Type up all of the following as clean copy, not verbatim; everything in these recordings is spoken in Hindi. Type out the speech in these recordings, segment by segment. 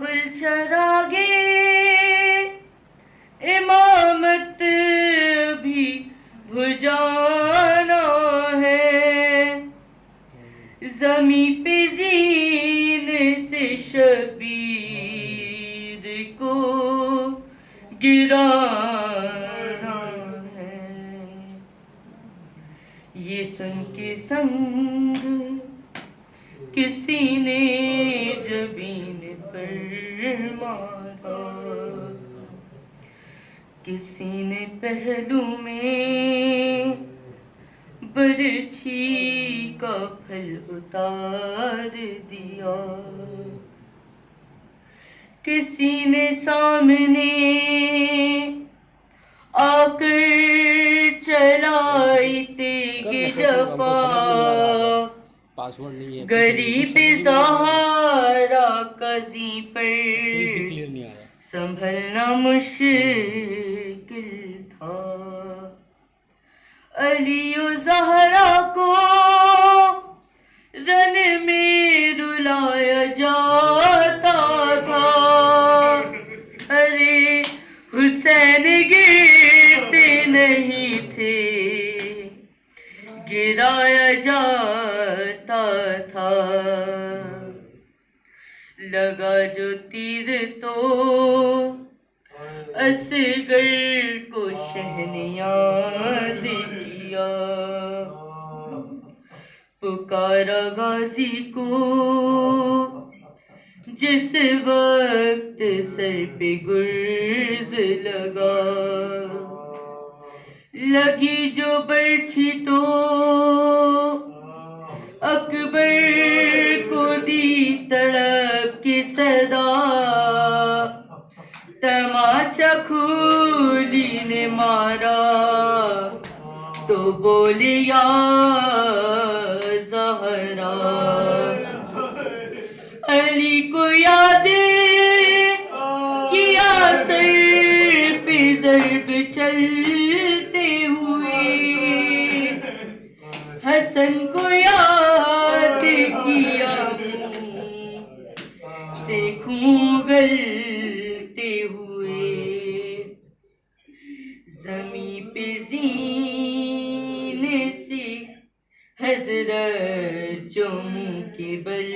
बाबुल चरागे इमामत भी भुजाना है, ज़मीं पे ज़ीन से शबीर को गिराना है। ये सुन के संग किसी ने जबीन पर मारा, किसी ने पहलू में बरछी का फल उतार दिया, किसी ने सामने आकर चलाई तेग जपा, पासवर्ड नहीं है, गरीब सहारा कजी पर क्लियर नहीं आ रहा, संभलना मुश्किल था। अली ज़हरा को रन में रुलाया जाता था, अरे हुसैन गिरते नहीं थे, गिराया जाता था। लगा जो तीर तो असगर को शहनियाज़ किया, पुकारा गाजी को जिस वक्त सर पे गुर्ज लगा, लगी जो बरछी तो अकबर को दी तड़प की सदा, तमाचा खूली ने मारा तो बोली या ज़हरा। अली को याद किया सर पे ज़र्ब चलते हुए, हसन को याद किया से गलते हुए, ज़मीं पे ज़ीन से हज़रतों के बल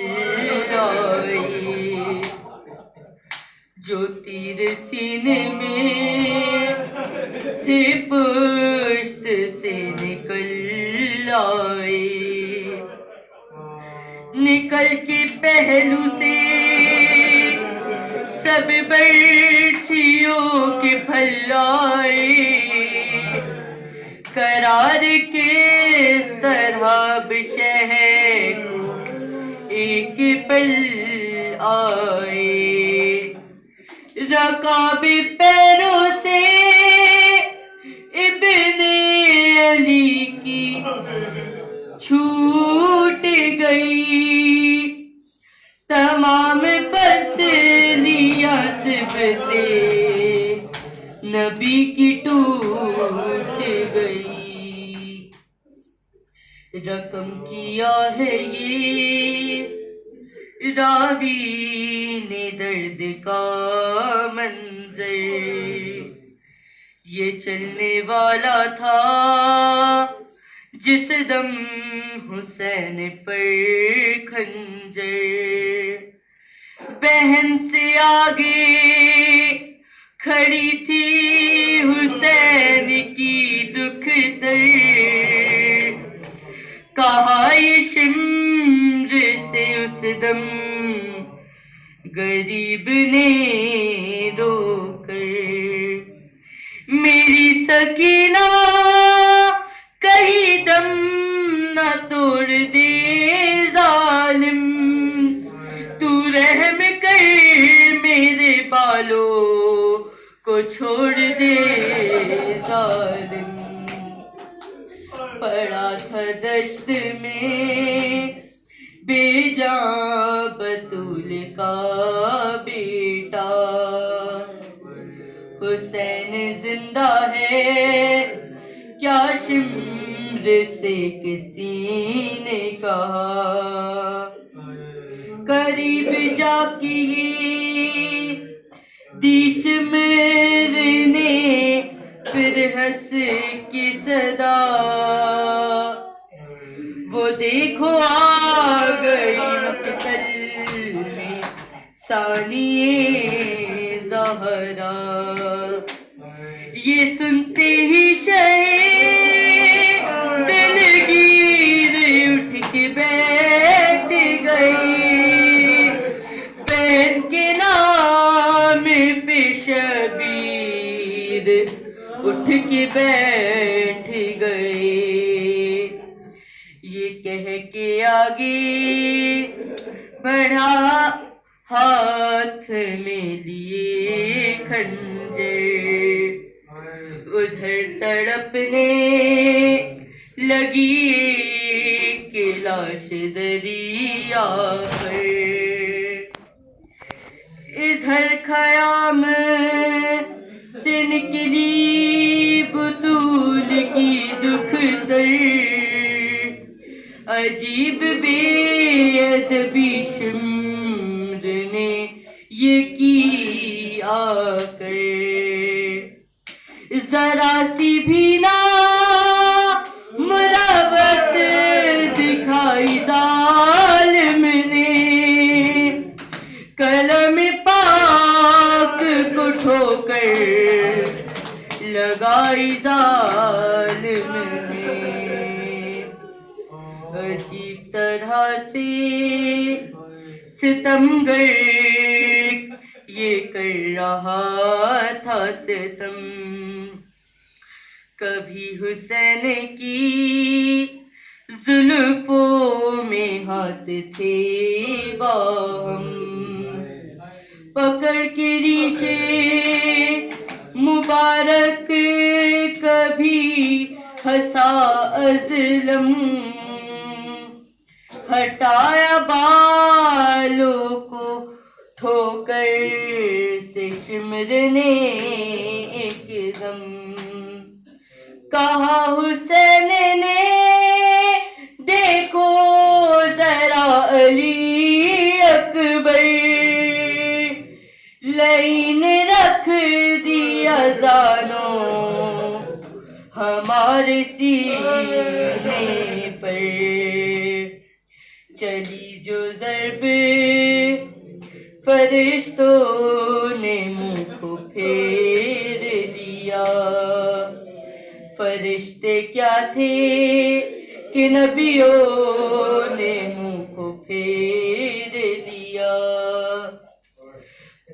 आए, जो तीर सीने में थे पुश्त से निकल आए, निकल के पहलू से सब बरछियों के फल आए, करार के इस तरह शहर को एक पल आए, रकाबे पैरों से इब्ने अली की छूट गई, तमाम पसलियां सिबते नबी की टूट गई। रकम किया है ये रावी ने दर्द का मंजर, ये चलने वाला था जिस दम हुसैन पर खंजर, बहन से आगे खड़ी थी हुसैन की दुख दर, कहा ये शिम्र से उस दम गरीब ने रोकर, मेरी सकीना कहीं दम न तोड़ दे जालिम, तू रहम कर मेरे बालों को छोड़ दे जालिम। पड़ा था दश्त में बेजान बतूल का बेटा, हुसैन जिंदा है क्या शिम्र से किसी ने कहा, करीब जाके दिश मेरने फिर हंस की सदा, वो देखो आ गई मक्तल में सानिए ज़हरा। ये सुनते ही शहे दिलगीर उठ के बैठ गई, बहन के नाम पे शबीर उठ के बैठ गए। ये कह के आगे बढ़ा हाथ में लिए खंजर, उधर तड़पने लगी कि लाश दरिया पर, इधर खयाम से निकली बुतूल की दुख दर, अजीब बेअदबी शिम्र ने ये की आकर, जरा सी भी ना मुराबत दिखाई जालिम ने, कलम पाक को ठोकर लगाई जालिम ने। अजीब तरह से सितमगर ये कर रहा था सितम, कभी हुसैन की जुल्फों में हाथ थे बाहम, पकड़ के रीशे मुबारक कभी हंसा अज़लम, हटाया बालों को ठोकर से शिमर ने एकदम, कहा हुसैन ने देखो जरा अली अकबर, लाइन रख दिया जानो हमारे सीने पर, चली जो ज़रब फरिश्तों ने मुंह को फेर लिया, फरिश्ते क्या थे कि नबियों ने मुंह को फेर लिया,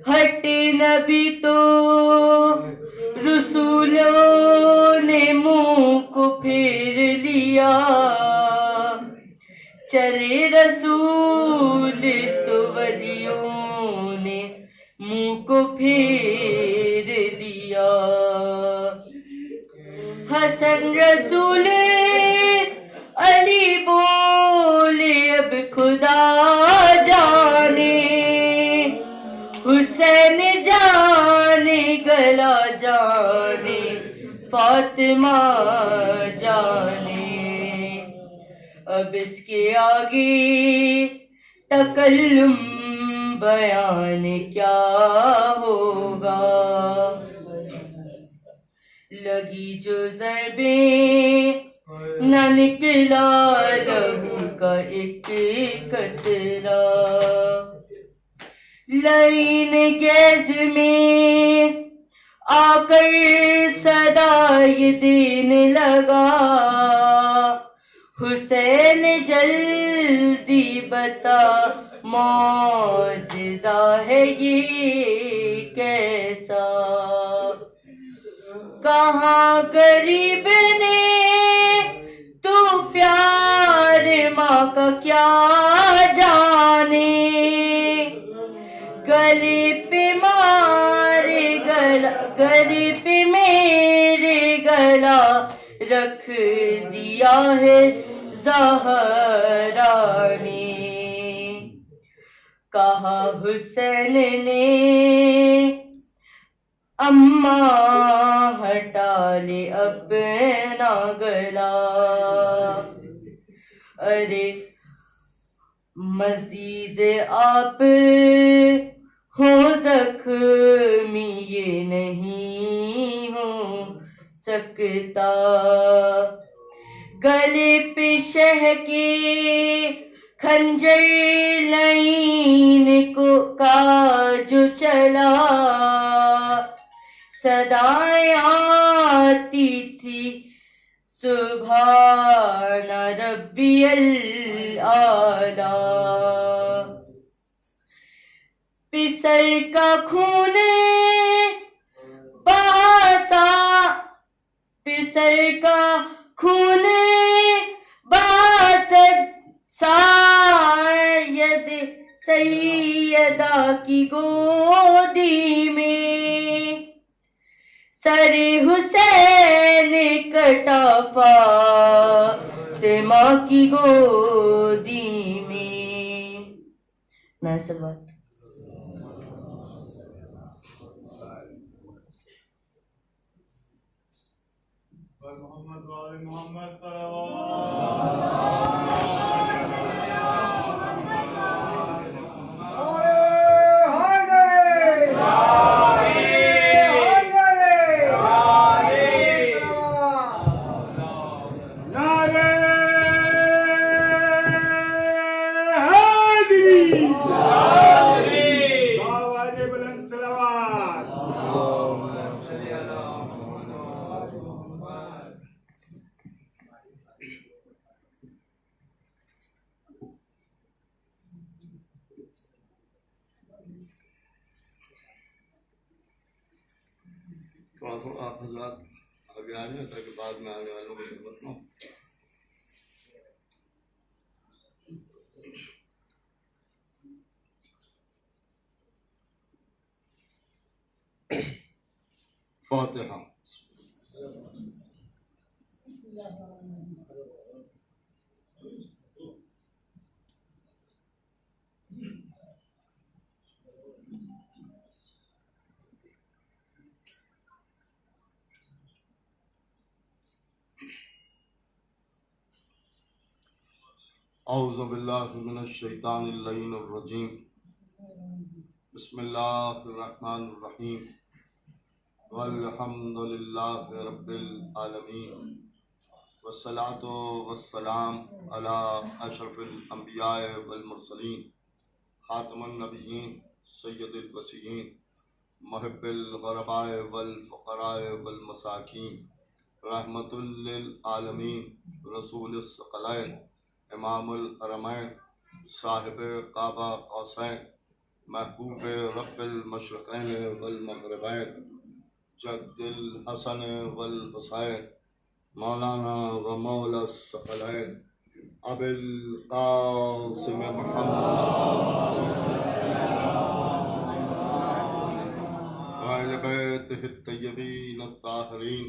हटे नबी तो रसूलों ने मुंह को फेर लिया, चले रसूल तो वलियों ने मुंह को फेर लिया, हसन रसूल अली बोले अब खुदा जाने, हुसैन जाने गला जाने फातिमा जाने, अब इसके आगे तकल्लुम बयान क्या होगा, लगी जो ज़रबें न निकला लहू का एक कतरा, लाइन गैस में आकर सदा ये देने लगा, हुसैन जल्दी बता मौजिज़ा है ये कैसा, कहाँ गरीब ने तू प्यार माँ का क्या जाने, गले पे मारे गला गले पे मेरे गला रख दिया है ज़हरा ने, कहा हुसैन ने अम्मा हटा ले अपना गला, अरे मजीद आप हो जख्मी ये नहीं हो सकता। गले पे शह के खंजर लाइन को का जो चला, सदाएं आती थी सुभान रब्बियल आला। पिसल का खून बहासा, पिसल का खून बासद शायद सैयदा की गोदी में, सरे हुसैन कटा फातिमा की गोदी में। मैं सलवात मोहम्मद वाले मोहम्मद थोड़ा आप हजरात आगे आ जाए ताकि बाद में आने वालों को खिदमत हो। फातिहा। औज़ु बिल्लाहि मिनश शैतानिर रजीम। बिस्मिल्लाहिर रहमानिर रहीम। वल्हम्दुलिल्लाहि रब्बिल आलमीन। वस्सलातु वस्सलाम अला अशरफिल अंबिया वल मुरसलीन, खातमुन नबिय्यीन, सय्यदुल वसीयीन, मुहिब्बिल गुरबाए वल फुक़राए वल मसाकीन, रहमतुल लिल आलमीन, रसूलुस सकलैन, इमामुल हरमैन, साहिब काबा कौसैन, महबूब रब्बिल मशरिक़ैन वल मग़रिबैन, जद्दुल हसन वल हुसैन, मौलाना व मौला सकलैन, अबिल क़ासिम मुहम्मद अहल बैतिहि तय्यबीन अत्ताहिरीन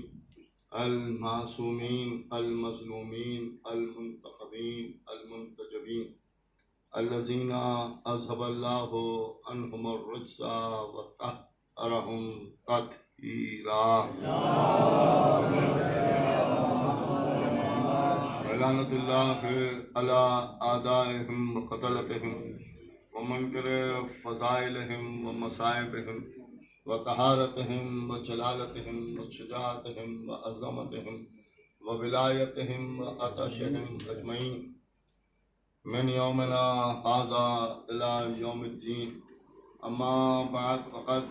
अल मासूमीन अल मज़लूमीन अल मुंतखबीन अल मुंतजबीन अल्लज़ीना अज़हबल्लाहु अन्हुमुर रिज्सा व तहहरहुम तत्हीरा। लानतुल्लाहि अला आदाइहिम व क़तलतिहिम व मुनकिर फ़ज़ाइलिहिम व मसाइबिहिम व तहारतिहिम व जलालतिहिम व शुजाअतिहिम व अज़मतिहिम व विलायतिहिम व अतशिहिम अजमईन मिन यौमिना हाज़ा इला यौमिद्दीन। अम्मा बअद फ़क़द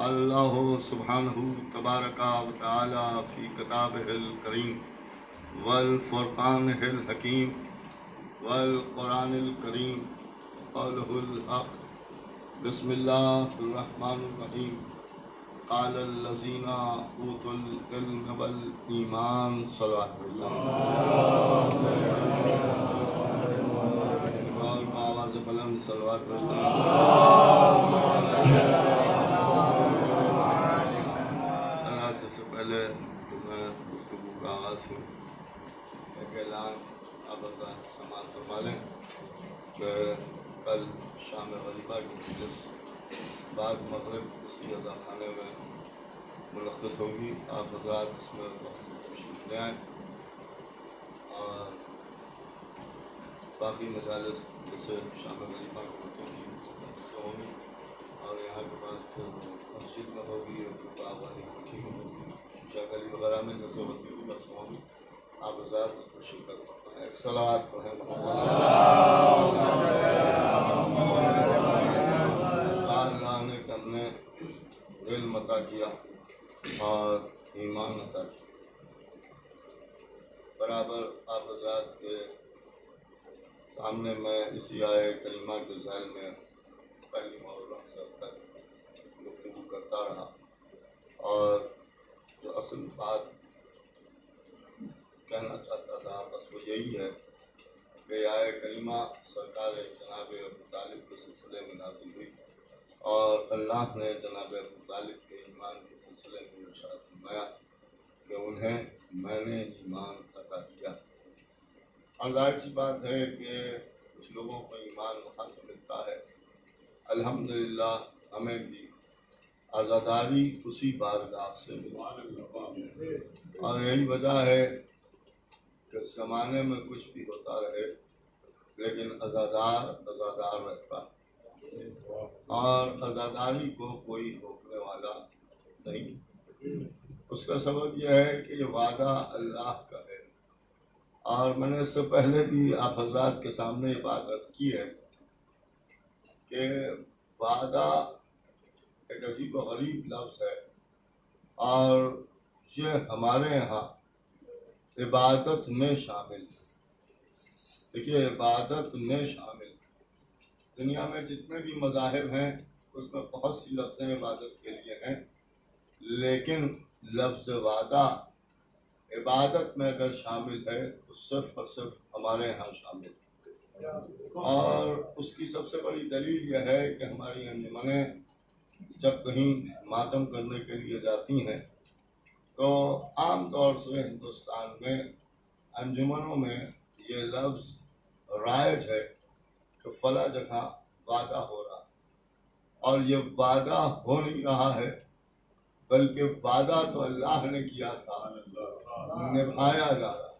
अल्लाहु सुब्हानहु तबारका व तआला फ़ी किताबिहिल करीम वल फ़ुरक़ानिल हकीम वल क़ुरानिल करीम क़ौलुहुल हक़। बिस्मिल्लाहिर रहमानिर रहीम। क़ालल लज़ीना ऊतुल इल्म वल ईमान। और आवाज़ बुलंद सल्लल्लाहु अलैहि वसल्लम। से पहले मैं गुफ्तगू का आगाज़ हूँ, एक ऐलान आप समाअत फरमा लें कि कल शाम वजीफ़ा की मजलिस बाद मग़रिब इसी अज़ा खाने में मुनक़्क़िद होगी। आप हज़रात इसमें तशरीफ़ ले आएँ और बाकी मजालिस जैसे शाम वजीफ़ा की होती थी से होंगी। यहाँ के पास तो मस्जिद में होगी और जो बाग वाली कोठी में होगी, शीशा गली वगैरह में जैसे होती हुई बस होगी, आप आज़ाद उसको शिरकत करते हैं। एक सलावत पढ़ें अल्लाह ने हमने इल्म अता किया और ईमान अता किया। बराबर आप हज़रात के सामने मैं इसी आए कलीमा के ज़ैल में पहली मुहर्रम से अब तक गुफ्तगू करता रहा, और जो असल बात कहना चाहता था बस वो यही है कि आए कलीमा सरकार जनाब अबू तालिब के सिलसिले में नाज़िल हुई, और अल्लाह ने जनाब अबू तालिब के ईमान के सिलसिले में इरशाद फरमाया कि उन्हें मैंने ईमान अता किया। और जाहिर सी बात है कि कुछ लोगों को ईमान वहाँ से मिलता है। अल्हम्दुलिल्लाह हमें भी आज़ादारी उसी बारगाह से मिली, और यही वजह है कि ज़माने में कुछ भी होता रहे लेकिन आज़ादार आज़ादार रहता है, और आज़ादारी को कोई रोकने वाला नहीं। उसका सबब यह है कि ये वादा अल्लाह का है, और मैंने इससे पहले भी आप हजरात के सामने ये बात अर्ज की है कि वादा एक अजीब व गरीब लफ्ज़ है, और ये हमारे यहाँ इबादत में शामिल है। देखिए, इबादत में शामिल, दुनिया में जितने भी मज़ाहिब हैं उसमें बहुत सी लफ्ज़ें इबादत के लिए हैं, लेकिन लफ्ज़ वादा इबादत में अगर शामिल है तो सिर्फ और सिर्फ हमारे यहाँ शामिल है। और उसकी सबसे बड़ी दलील यह है कि हमारी अंजुमनें जब कहीं मातम करने के लिए जाती हैं तो आम तौर से हिंदुस्तान में अंजुमनों में ये लफ्ज़ राइज है कि फला जगह वादा हो रहा, और ये वादा हो नहीं रहा है बल्कि वादा तो अल्लाह ने किया था, निभाया जा रहा है,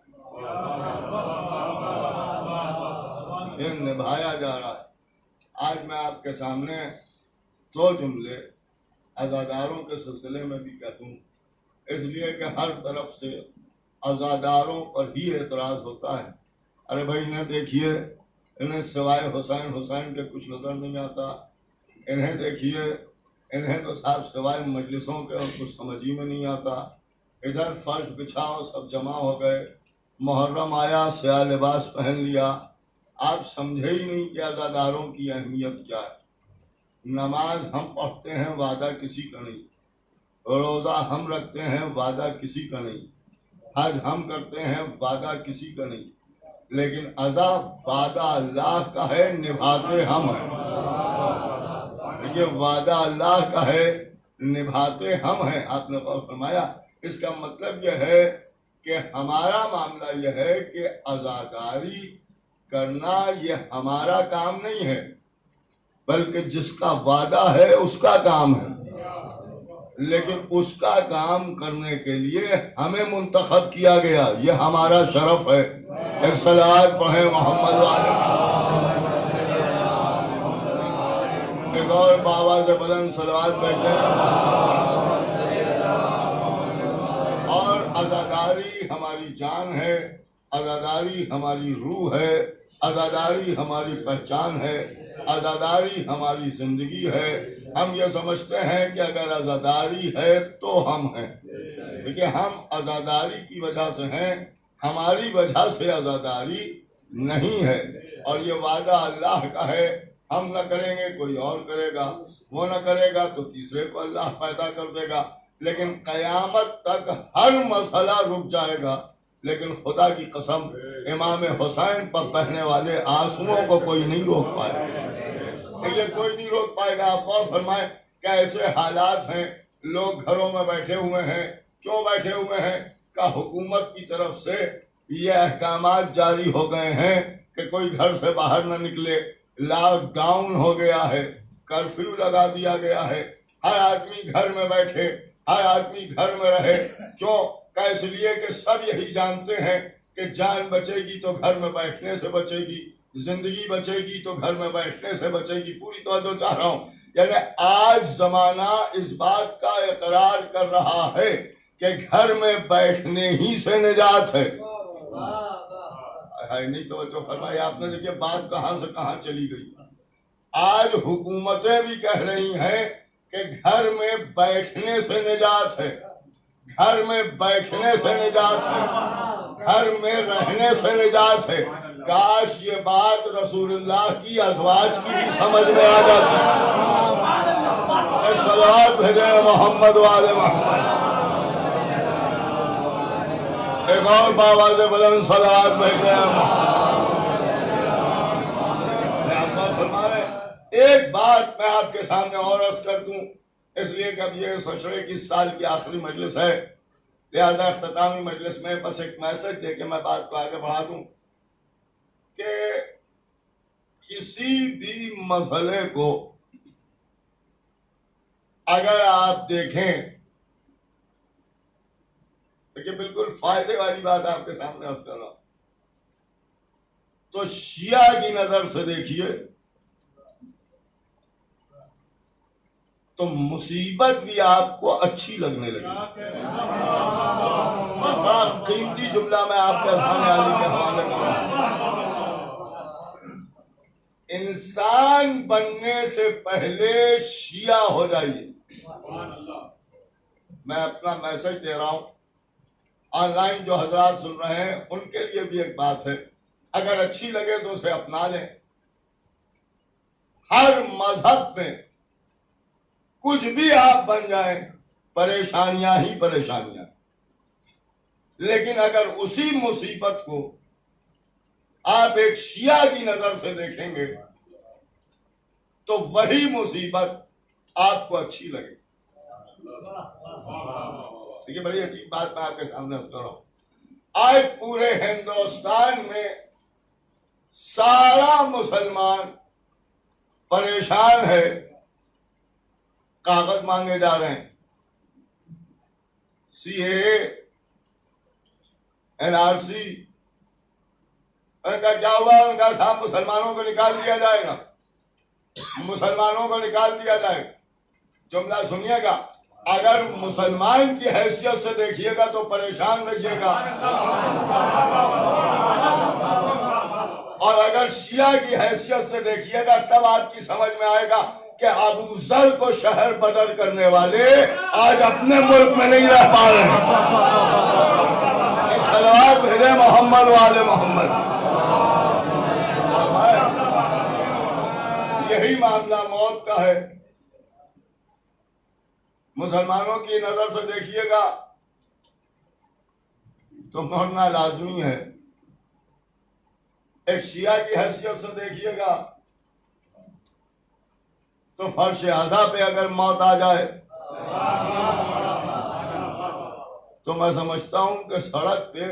ये निभाया जा रहा है। आज मैं आपके सामने दो जुमले अज़ादारों के सिलसिले में भी कह दूँ, इसलिए कि हर तरफ से अज़ादारों पर ही एतराज़ होता है। अरे भाई, इन्हें देखिए, इन्हें सिवाय हुसैन हुसैन के कुछ नज़र नहीं आता, इन्हें देखिए, इन्हें तो साहब सिवाय मजलिसों के और कुछ समझ ही में नहीं आता। इधर फर्श बिछाओ, सब जमा हो गए, मुहर्रम आया, स्याह लिबास पहन लिया, आप समझे ही नहीं कि अज़ादारों की अहमियत क्या है। नमाज हम पढ़ते हैं, वादा किसी का नहीं, रोज़ा हम रखते हैं, वादा किसी का नहीं, हज हम करते हैं, वादा किसी का नहीं, लेकिन अज़ा वादा अल्लाह का है, निभाते हम हैं। देखिए, वादा अल्लाह का है, निभाते हम हैं। आपने फरमाया, इसका मतलब यह है कि हमारा मामला यह है कि आज़ादारी करना यह हमारा काम नहीं है, बल्कि जिसका वादा है उसका काम है, लेकिन उसका काम करने के लिए हमें मुंतखब किया गया, ये हमारा शरफ है। एक सलात पढ़े मोहम्मद वाले, एक और बाबा से बुलंद सलात बैठे। और आज़ादारी हमारी जान है, आज़ादारी हमारी रूह है, आज़ादारी हमारी पहचान है, आज़ादारी हमारी जिंदगी है। हम ये समझते हैं कि अगर आज़ादारी है तो हम हैं, देखिए हम आज़ादारी की वजह से हैं, हमारी वजह से आज़ादारी नहीं है। और ये वादा अल्लाह का है, हम न करेंगे कोई और करेगा, वो न करेगा तो तीसरे को अल्लाह पैदा कर देगा, लेकिन कयामत तक हर मसला रुक जाएगा। लेकिन खुदा की कसम, इमाम हुसैन पर बहने वाले आंसुओं को कोई नहीं रोक पाएगा, ये कोई नहीं रोक पाएगा। आप और फरमाए, कैसे हालात हैं, लोग घरों में बैठे हुए हैं, क्यों बैठे हुए हैं? का हुकूमत की तरफ से ये अहकामात जारी हो गए हैं कि कोई घर से बाहर न निकले, लॉकडाउन हो गया है, कर्फ्यू लगा दिया गया है, हर आदमी घर में बैठे, हर आदमी घर में रहे। क्यों? का इसलिए कि सब यही जानते हैं कि जान बचेगी तो घर में बैठने से बचेगी, जिंदगी बचेगी तो घर में बैठने से बचेगी। पूरी तौर चाह रहा हूँ, यानी आज जमाना इस बात का इकरार कर रहा है कि घर में बैठने ही से निजात है। नहीं तो जो फरमाया आपने, देखिए बात कहां से कहां चली गई। आज हुकूमतें भी कह रही हैं कि घर में बैठने से निजात है, घर में बैठने से निजात है, घर में रहने से निजात है। काश ये बात रसूलुल्लाह की अज़वाज की भी समझ में आ जाती। सलावत भेजे मोहम्मद वाले मोहम्मद। एक और बाबा से बुलंद सलावत भेजे। एक बात मैं आपके सामने और अर्ज कर दूं, इसलिए कि अब ये सशरे की साल की आखिरी मजलिस है, लिहाजा इख्तितामी मजलिस में बस एक मैसेज दे के मैं बात को आगे बढ़ा दूं कि किसी भी मसले को अगर आप देखें, देखिए बिल्कुल फायदे वाली बात आपके सामने अर्ज कर रहा हूं, तो शिया की नजर से देखिए तो मुसीबत भी आपको अच्छी लगने लगी। बड़ा कीमती जुमला मैं आपके सामने आने के हवाले करूंगा। इंसान बनने से पहले शिया हो जाइए। मैं अपना मैसेज दे रहा हूं, ऑनलाइन जो हजरात सुन रहे हैं उनके लिए भी एक बात है, अगर अच्छी लगे तो उसे अपना लें। हर मजहब में कुछ भी आप बन जाएं, परेशानियां ही परेशानियां, लेकिन अगर उसी मुसीबत को आप एक शिया की नजर से देखेंगे तो वही मुसीबत आपको अच्छी लगेगी। देखिए बड़ी अजीब बात मैं आपके सामने कर रहा हूं। आज पूरे हिंदुस्तान में सारा मुसलमान परेशान है, कागज मांगे जा रहे हैं, सीएए, एनआरसी। उनका क्या हुआ? उनका साहब मुसलमानों को निकाल दिया जाएगा, मुसलमानों को निकाल दिया जाएगा। जुमला सुनिएगा, अगर मुसलमान की हैसियत से देखिएगा तो परेशान रहिएगा, और अगर शिया की हैसियत से देखिएगा तब आपकी समझ में आएगा कि अबू जर को शहर बदर करने वाले आज अपने मुल्क में नहीं रह पा रहे हैं। सलावत भेजे मोहम्मद वाले मोहम्मद। यही मामला मौत का है। मुसलमानों की नजर से देखिएगा तो मरना लाजमी है। एक शिया की हैसियत से देखिएगा तो फर्श आज़ा पे अगर मौत आ जाए तो मैं समझता हूं कि सड़क पे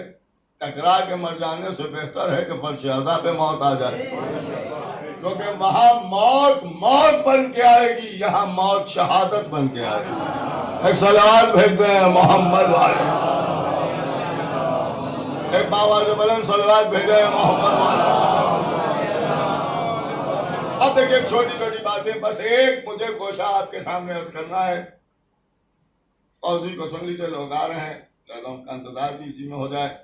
टकरा के मर जाने से बेहतर है कि फर्श आज़ा पे मौत आ जाए, क्योंकि वहां मौत मौत बन के आएगी, यहां मौत शहादत बन के आएगी। एक सलावत भेजते हैं मोहम्मद वाले, एक बाबा से बुलंद सलावत भेजे हैं मोहम्मद वाले। अब देखिए छोटी छोटी बातें, बस एक मुझे गोशा आपके सामने अर्ज करना है, और उसी को सुन लीजिए। लोग आ रहे हैं, उनका इंतजार भी इसी में हो जाए।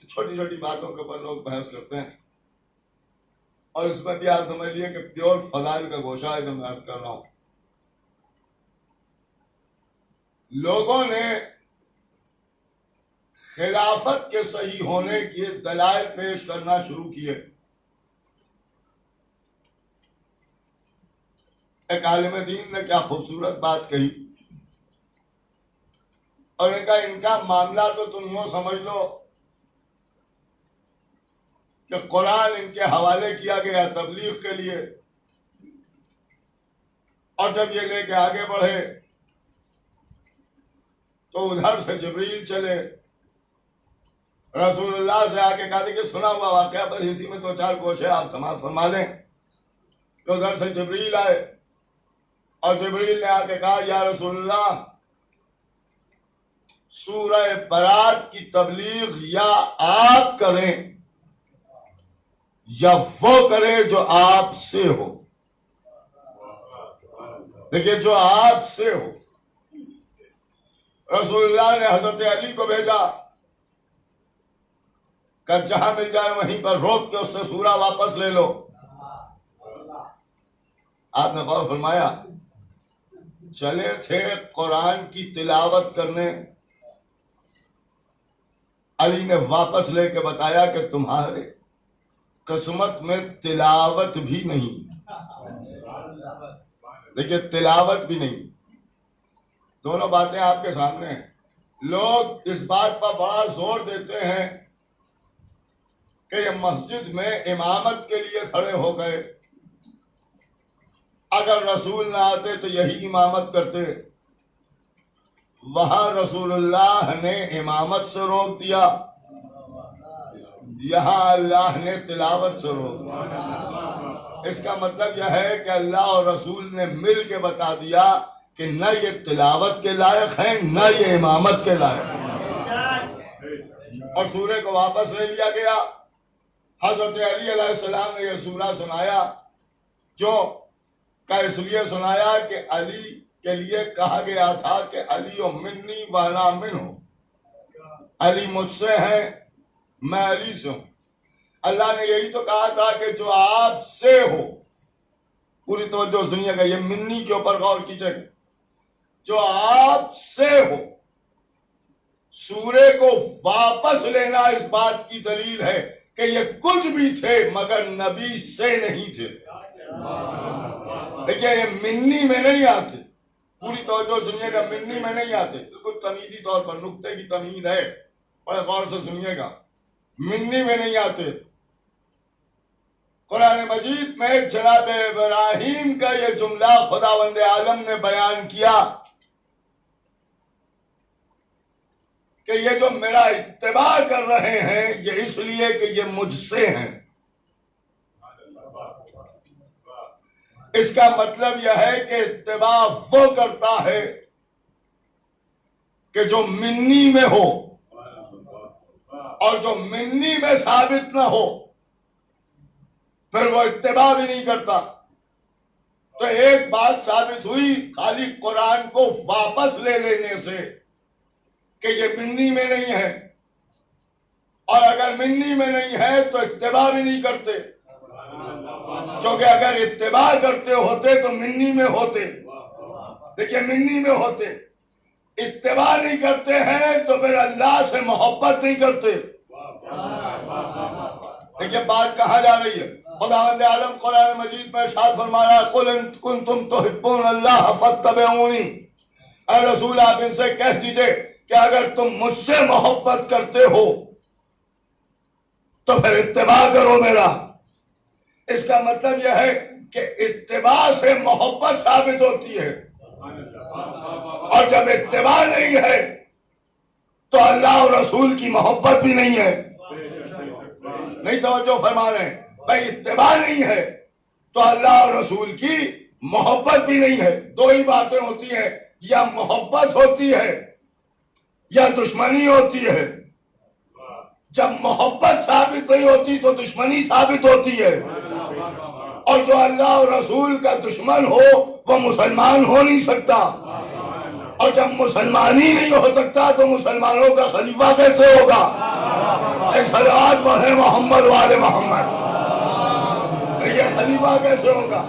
छोटी छोटी बातों के ऊपर लोग बहस करते हैं, और इसमें भी आप समझ लिए कि प्योर फजाइल का गोशा है जो मैं अर्ज कर रहा हूं। लोगों ने खिलाफत के सही होने के दलाइल पेश करना शुरू किए। एक आलिम दीन ने क्या खूबसूरत बात कही, और इनका मामला तो तुम यूं समझ लो कि कुरान इनके हवाले किया गया तबलीग के लिए, और जब ये लेके आगे बढ़े तो उधर से जिब्रील चले, रसूलुल्लाह से आके कहा कि सुना हुआ वाकया पर इसी में दो चार गोशे आप समाप्त फरमा लें। तो उधर से जिब्रील आए, और जिब्रील ने आके कहा या रसूलुल्लाह, सूरह बरात की तबलीग या आप करें या वो करे जो आपसे हो। देखिए, जो आपसे हो, रसूलुल्लाह ने हजरत अली को भेजा, कि जहां मिल जाए वहीं पर रोक के उससे सूरा वापस ले लो। आपने गौर फरमाया, चले थे कुरान की तिलावत करने, अली ने वापस लेके बताया कि तुम्हारे किस्मत में तिलावत भी नहीं। देखिए, तिलावत भी नहीं, दोनों बातें आपके सामने हैं। लोग इस बात पर बड़ा जोर देते हैं कि ये मस्जिद में इमामत के लिए खड़े हो गए, अगर रसूल ना आते तो यही इमामत करते। वहां रसूलुल्लाह ने इमामत से रोक दिया, यहां अल्लाह ने तिलावत से रोक दिया। इसका मतलब यह है कि अल्लाह और रसूल ने मिल के बता दिया कि न ये तिलावत के लायक है, न ये इमामत के लायक है। और सूरे को वापस ले लिया गया। हजरत अली अलैहिस्सलाम ने यह सूरा सुनाया। क्यों? क्या इसलिए सुनाया कि अली के लिए कहा गया था कि अली ओ मिन्नी वाला मिन हो, अली मुझसे है, मैं अली से हूं। अल्लाह ने यही तो कहा था कि जो आपसे हो, पूरी तवज्जो सुनिएगा, ये मिन्नी के ऊपर गौर कीजिएगा, जो आपसे हो। सूरे को वापस लेना इस बात की दलील है कि ये कुछ भी थे मगर नबी से नहीं थे। देखिए, ये मिन्नी में नहीं आते, पूरी तवज्जो सुनिएगा, मिन्नी में नहीं आते, बिल्कुल तमीदी तौर पर, नुक्ते की तमीद है, बड़े गौर से सुनिएगा, मिन्नी में नहीं आते। कुरान मजीद में जनाब इब्राहिम का ये जुमला खुदावंद आलम ने बयान किया कि ये जो मेरा इत्तिबा कर रहे हैं ये इसलिए कि ये मुझसे हैं। इसका मतलब यह है कि इत्तिबा वो करता है कि जो मिन्नी में हो, और जो मिन्नी में साबित ना हो फिर वो इत्तिबा भी नहीं करता। तो एक बात साबित हुई खाली कुरान को वापस ले लेने से कि ये मिन्नी में नहीं है, और अगर मिन्नी में नहीं है तो इत्तिबा भी नहीं करते, क्योंकि अगर इत्तिबा करते होते तो मिन्नी में होते। देखिए, मिन्नी में होते, इत्तिबा नहीं करते हैं तो फिर अल्लाह से मोहब्बत नहीं करते। देखिए, बात कहाँ जा रही है। खुदावंद आलम कुरान मजीद में इरशाद फरमाया, कुल इन कुंतुम तुहिब्बून अल्लाह फत्तबिऊनी, ऐ रसूल आप इनसे कह दीजिए कि अगर तुम मुझसे मोहब्बत करते हो तो फिर इत्तिबा करो मेरा। इसका मतलब यह है कि इत्तिबा से मोहब्बत साबित होती है, और जब इत्तिबा नहीं है तो अल्लाह और रसूल की मोहब्बत भी नहीं है। नहीं तवज्जो फरमा रहे हैं भाई, इत्तिबा नहीं है तो अल्लाह और रसूल की मोहब्बत भी नहीं है। दो ही बातें होती हैं, या मोहब्बत होती है या दुश्मनी होती है। जब मोहब्बत साबित नहीं होती तो दुश्मनी साबित होती है, और जो अल्लाह और रसूल का दुश्मन हो वो मुसलमान हो नहीं सकता, और जब मुसलमान ही नहीं हो सकता तो मुसलमानों का खलीफा कैसे होगा। सलावत पढ़े मोहम्मद वाले मोहम्मद, ये खलीफा कैसे होगा।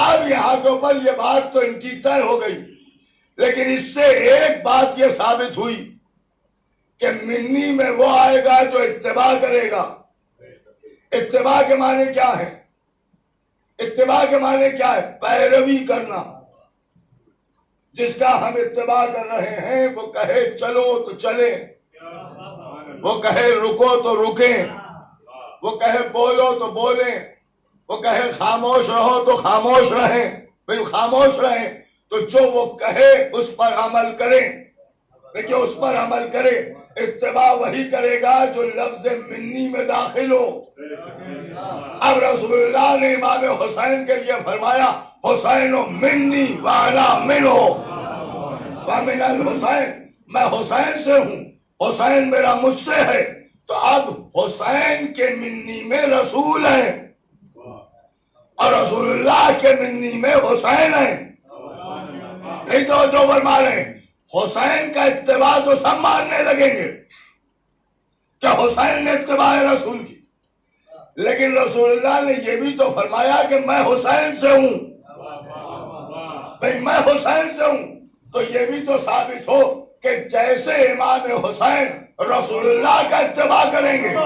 अब यहाँ के ऊपर ये बात तो इनकी तय हो गई, लेकिन इससे एक बात ये साबित हुई कि मिन्नी में वो आएगा जो इत्तिबा करेगा। इत्तिबा के माने क्या है? इत्तिबा के माने क्या है? पैरवी करना। जिसका हम इत्तिबा कर रहे हैं वो कहे चलो तो चले, वो कहे रुको तो रुके, वो कहे बोलो तो बोले, वो कहे खामोश रहो तो खामोश रहें। भाई खामोश रहें तो जो वो कहे उस पर अमल करें। देखिए, उस पर अमल करें। इत्तिबा वही करेगा जो लफ्ज मिन्नी में दाखिल हो। अब रसूलुल्लाह ने इमाम हुसैन के लिए फरमाया, हुसैन मिन्नी वाला मिनो मिनल हुसैन, मैं हुसैन से हूँ, हुसैन मेरा मुझसे है। तो अब हुसैन के मिन्नी में रसूल है और रसूलुल्लाह के मिन्नी में हुसैन है। नहीं तो जो फरमा रहे हैं हुसैन का इत्तिबा तो सब मानने लगेंगे, क्या हुसैन ने इत्तिबा रसूल की, लेकिन रसूलुल्लाह ने यह भी तो फरमाया कि मैं हुसैन से हूं, भाई मैं हुसैन से हूं, तो ये भी तो साबित हो कि जैसे इमाम हुसैन रसूलुल्लाह का इत्तिबा करेंगे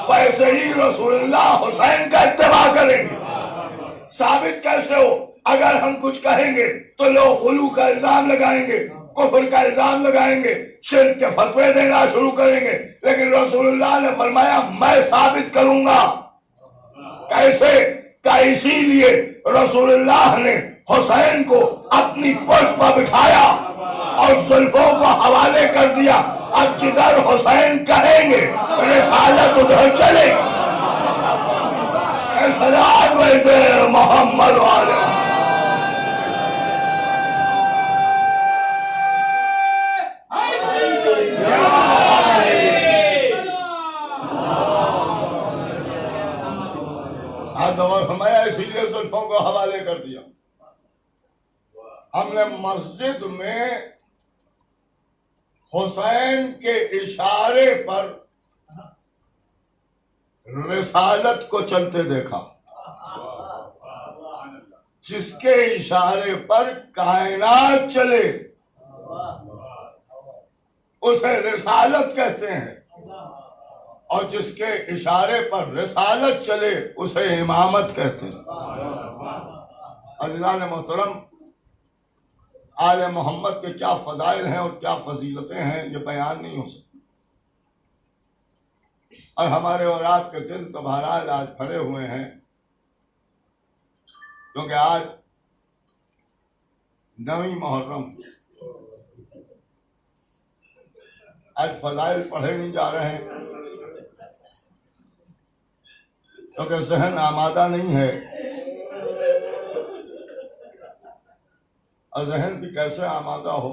वैसे ही रसूलुल्लाह हुसैन का इत्तिबा करेंगे। साबित कैसे हो? अगर हम कुछ कहेंगे तो लोग गुलू का इल्जाम लगाएंगे, कुफ्र का इल्जाम लगाएंगे, शिर्क के फतवे देना शुरू करेंगे, लेकिन रसूलुल्लाह ने फरमाया मैं साबित करूंगा। कैसे? का इसीलिए रसूलुल्लाह ने हुसैन को अपनी पुष्प पर बिठाया और जुल्फों को हवाले कर दिया। अब जिधर हुसैन कहेंगे रिसालत उधर चले। सलात बैठे मोहम्मद वाले हमारा इसीलिए जुल्फों को हवाले कर दिया। हमने मस्जिद में हुसैन के इशारे पर रिसालत को चलते देखा। जिसके इशारे पर कायनात चले उसे रिसालत कहते हैं, और जिसके इशारे पर रिसालत चले उसे इमामत कहते हैं। अज़ीज़ान मोहतरम, आले मोहम्मद के क्या फजाइल हैं और क्या फजीलतें हैं ये बयान नहीं हो सकती। और हमारे औरात के दिन तो बहरहाल आज भरे हुए हैं, क्योंकि आज 9वीं मुहर्रम, आज फजाइल पढ़े नहीं जा रहे हैं क्योंकि जहन आमादा नहीं है। और जहन भी कैसे आमादा हो,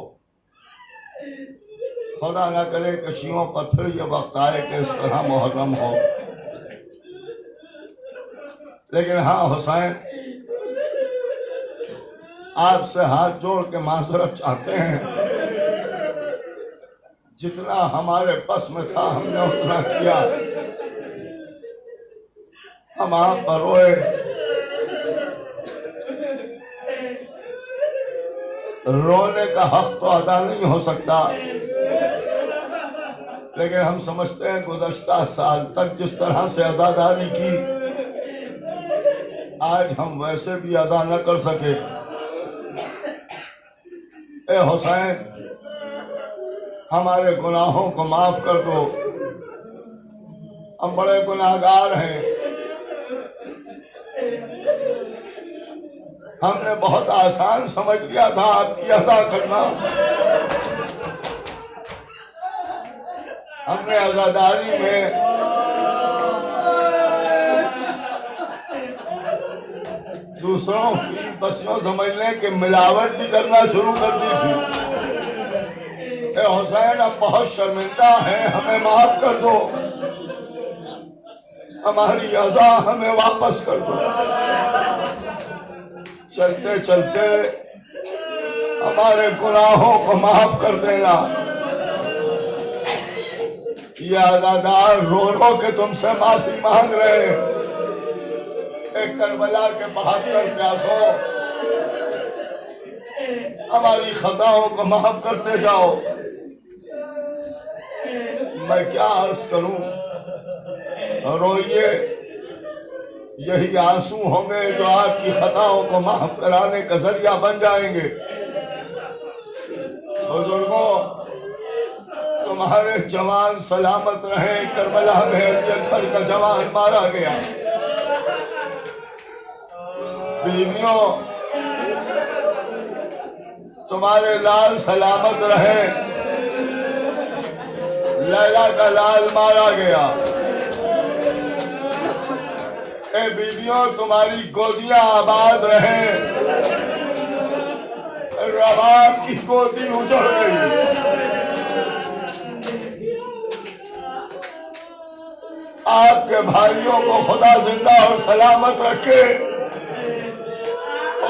खुदा ना करे कि शियों पर फिर ये वक्त आए कि इस तरह मुहर्रम हो। लेकिन हाँ हुसैन, आपसे हाथ जोड़ के माजरत चाहते हैं। जितना हमारे बस में था हमने उतना किया। हम आप पर रोए, रोने का हक तो अदा नहीं हो सकता, लेकिन हम समझते हैं गुज़श्ता साल तक जिस तरह से अदादारी की, आज हम वैसे भी अदा न कर सके। ए हुसैन, हमारे गुनाहों को माफ कर दो, हम बड़े गुनाहगार हैं। हमने बहुत आसान समझ लिया था आपकी अदा करना। हमने अज़ादारी में दूसरों की बसियों समझने के मिलावट भी करना शुरू कर दी थी। ए हुसैन, अब बहुत शर्मिंदा हैं, हमें माफ कर दो, हमारी अज़ा हमें वापस कर दो। चलते चलते हमारे गुनाहों को माफ कर देना। ये अज़ादार रो रो के तुमसे माफी मांग रहे हैं। एक करबला के 72 प्यासों, हमारी खताओं को माफ करते जाओ। मैं क्या अर्ज करूं, रोइए, यही आंसू होंगे जो आपकी खताओं को माफ कराने का जरिया बन जाएंगे। बुजुर्गों, तुम्हारे जवान सलामत रहे। करबला में अजगर का जवान मारा गया। बीवियों, तुम्हारे लाल सलामत रहे। लैला का लाल मारा गया। ए बीवियों, तुम्हारी गोदियां आबाद रहे। रबाब की गोदी उजड़ गई। आपके भाइयों को खुदा जिंदा और सलामत रखे।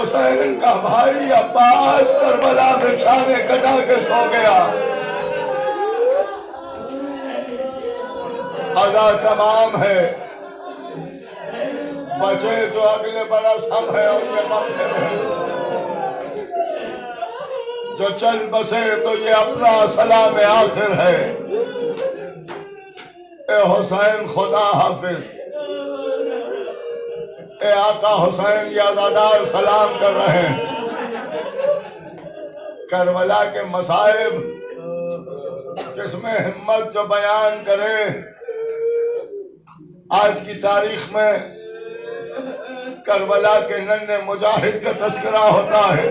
हुसैन का भाई अब्बास करबला में शाने कटा के सो गया। अदा तमाम है, बचे जो अगले बरस हम है और ये मौके हैं। जो चल बसे तो ये अपना सलाम आखिर है। ए हुसैन खुदा हाफिज, ए आका हुसैन यादादार सलाम कर रहे हैं। करबला के मसाइब किसमें हिम्मत जो बयान करे। आज की तारीख में करबला के नन्हे मुजाहिद का तस्करा होता है।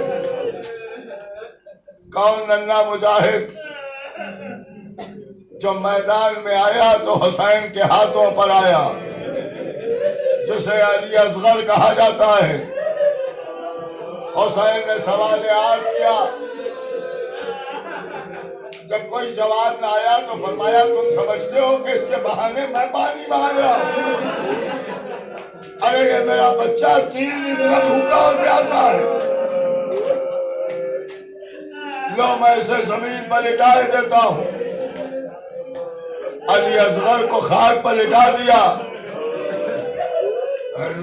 कौन नन्हा मुजाहिद जो मैदान में आया तो हुसैन के हाथों पर आया, जिसे अली असगर कहा जाता है। हुसैन ने सवाल आज किया, जब कोई जवाब न आया तो फरमाया तुम समझते हो कि इसके बहाने मैं पानी मांग रहा हूं? अरे ये मेरा बच्चा 3 दिन का भूखा और प्यासा है, लो मैं इसे जमीन पर लिटा देता हूं। अली असगर को खाक पर लिटा दिया।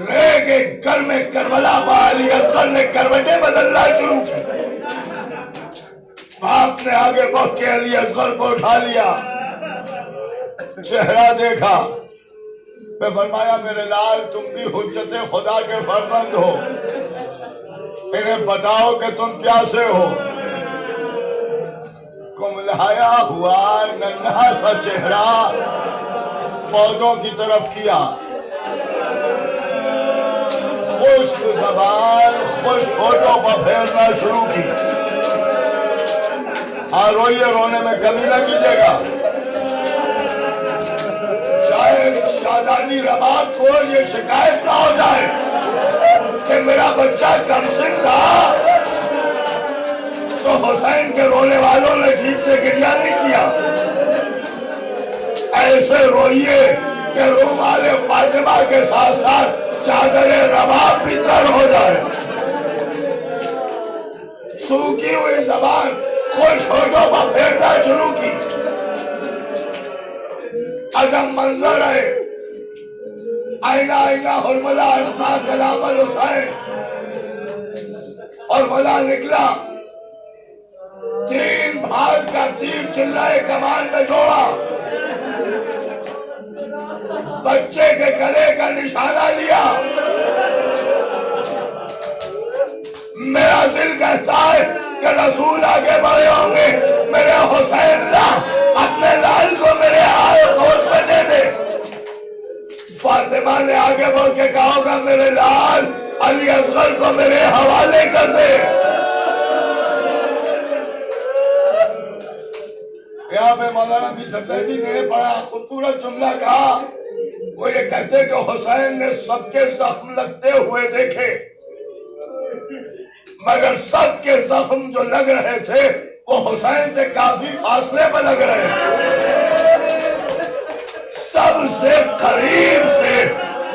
रे के घर में करबला पर अली असगर ने करवटें बदलना शुरू की। बाप ने आगे बढ़ के अली असगर को उठा लिया, चेहरा देखा, मैं फरमाया मेरे लाल तुम भी हुज्जते खुदा के फर्जंद हो, इन्हें बताओ कि तुम प्यासे हो। कुमलाया हुआ नन्हा सा चेहरा फौजों की तरफ किया, खुश्क ज़बान खुश होठों पर फेरना शुरू की। हाँ रोइए, रोने में कमी न कीजिएगा। शायद शाहजादी रबाब को ये शिकायत ना हो जाए कि मेरा बच्चा कमसिन था तो हुसैन के रोने वालों ने जीत से गिरिया नहीं किया। ऐसे रोइए कि रूम वाले फातिमा के साथ साथ चादरे रबाब भी तर हो जाए। सूखी हुई जबान खुश होठों पर फेरना शुरू की। अजब मंजर है, आईना आईना हुरमला अस्मा कलामल हुसैन। और मला निकला, 3 भाग का तीर चिल्लाए कमान में जोड़ा, बच्चे के गले का निशाना लिया। मेरा दिल कहता है कि रसूल आगे बढ़े होंगे, मेरे हुसैन अपने लाल को मेरे होश में दे दे। फातिमा ने आगे बढ़ के कहा होगा मेरे लाल अली असगर को मेरे हवाले कर दे। यहाँ पे मौलाना भी सफेदी ने बड़ा खूबसूरत जुमला कहा। वो ये कहते कि हुसैन ने सबके जख्म लगते हुए देखे, मगर सबके जख्म जो लग रहे थे वो हुसैन से काफी फासले पर लग रहे थे। सबसे करीब से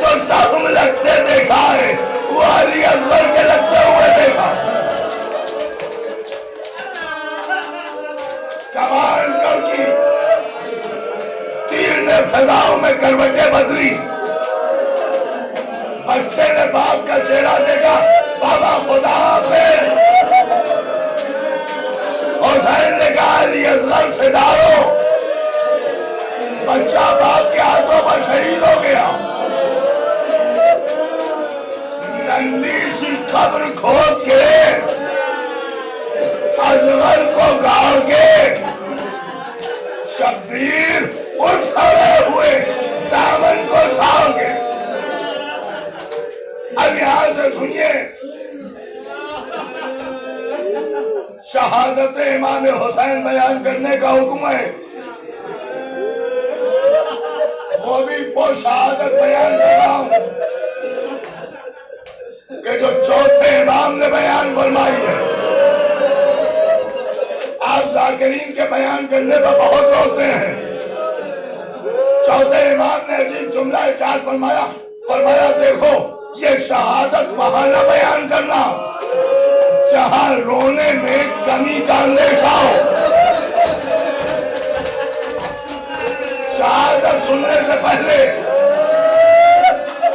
जो जख्म लगते देखा है वो अली असगर के लगते हुए देखा। कमान चौकी, तीर ने फजाओं में करवटें बदली। बच्चे ने बाप का चेहरा देखा, बाबा खुदा हाफिज। हुसैन ने कहा अली असगर से डालो। बच्चा बाप के हाथों पर शहीद हो गया। नन्ही सी कब्र खोद के असगर को गाड़ के शब्बीर उठ खड़े हुए दामन को छाड़ के। अब यहां से सुनिए, शहादत इमाम हुसैन बयान करने का हुक्म है। वो भी वो शहादत बयान कर रहा हूं कि जो चौथे इमाम ने बयान फरमाई है। आप जाकिरीन के बयान करने पर बहुत रोते हैं। चौथे इमाम ने अजीब जुमला इरशाद फरमाया, देखो ये शहादत बहाना बयान करना जहां रोने में कमी का अंदेशा हो। शहादत सुनने से पहले